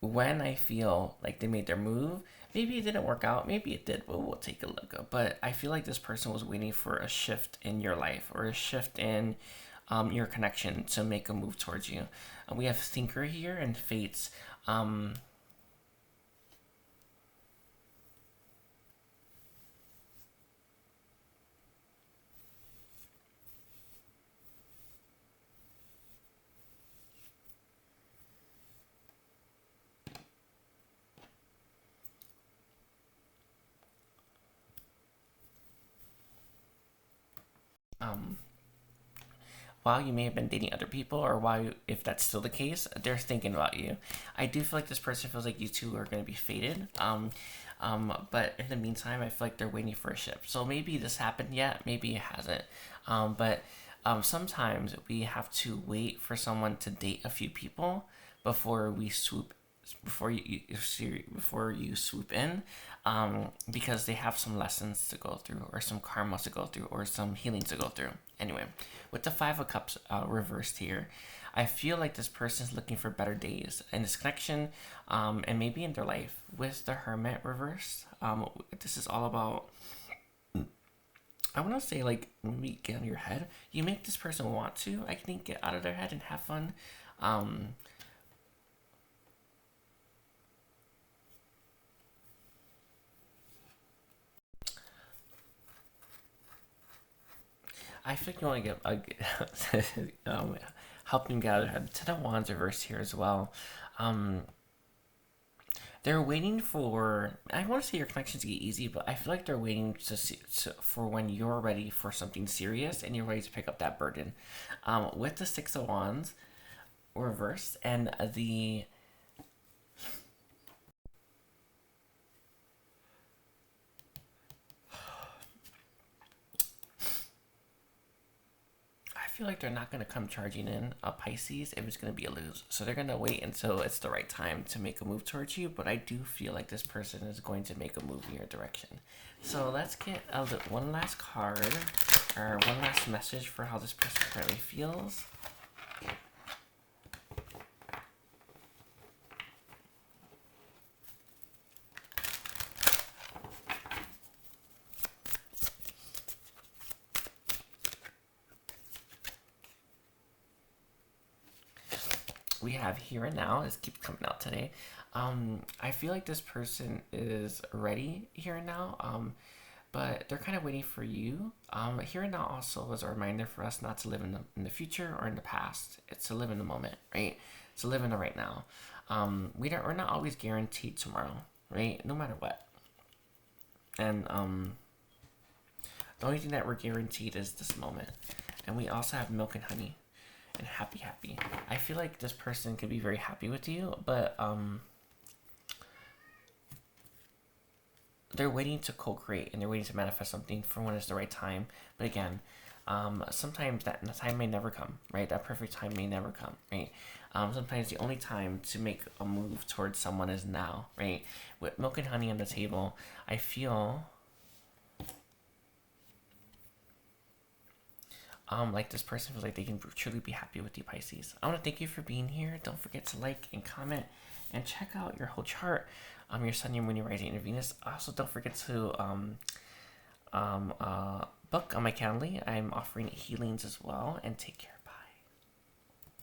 When I feel like they made their move, maybe it didn't work out, maybe it did, but we'll take a look. But I feel like this person was waiting for a shift in your life, or a shift in your connection to make a move towards you. We have Thinker here and Fates. while you may have been dating other people, or if that's still the case, they're thinking about you. I do feel like this person feels like you two are going to be fated. But in the meantime, I feel like they're waiting for a ship. So maybe this happened yet, maybe it hasn't. But sometimes we have to wait for someone to date a few people before we swoop before you swoop in, because they have some lessons to go through, or some karma to go through, or some healing to go through. Anyway, with the Five of Cups reversed here, I feel like this person is looking for better days in this connection, and maybe in their life. With the Hermit reversed, this is all about, I want to say, like, maybe get out of your head. You make this person want to, I think, get out of their head and have fun. I think you want to get help them get out of their head. Ten of Wands reversed here as well. They're waiting for, I want to say your connections get easy, but I feel like they're waiting for when you're ready for something serious and you're ready to pick up that burden. With the Six of Wands reversed and the I feel like they're not going to come charging in a Pisces if it's going to be a lose. So they're going to wait until it's the right time to make a move towards you. But I do feel like this person is going to make a move in your direction. So let's get one last card, or one last message for how this person currently feels. We have here and now. This keeps coming out today. I feel like this person is ready here and now, but they're kind of waiting for you. Here and now also is a reminder for us not to live in the future or in the past. It's to live in the moment, right? To live in the right now. We're not always guaranteed tomorrow, right? No matter what. And the only thing that we're guaranteed is this moment. And we also have milk and honey. And happy. I feel like this person could be very happy with you, but they're waiting to co-create and they're waiting to manifest something for when it's the right time. But again, sometimes that time may never come, right? That perfect time may never come, right? Sometimes the only time to make a move towards someone is now, right? With milk and honey on the table, I feel like this person feels like they can truly be happy with you, Pisces. I want to thank you for being here. Don't forget to like and comment and check out your whole chart, your sun, your moon, your rising, and your Venus. Also, don't forget to book on my Calendly. I'm offering healings as well, and take care.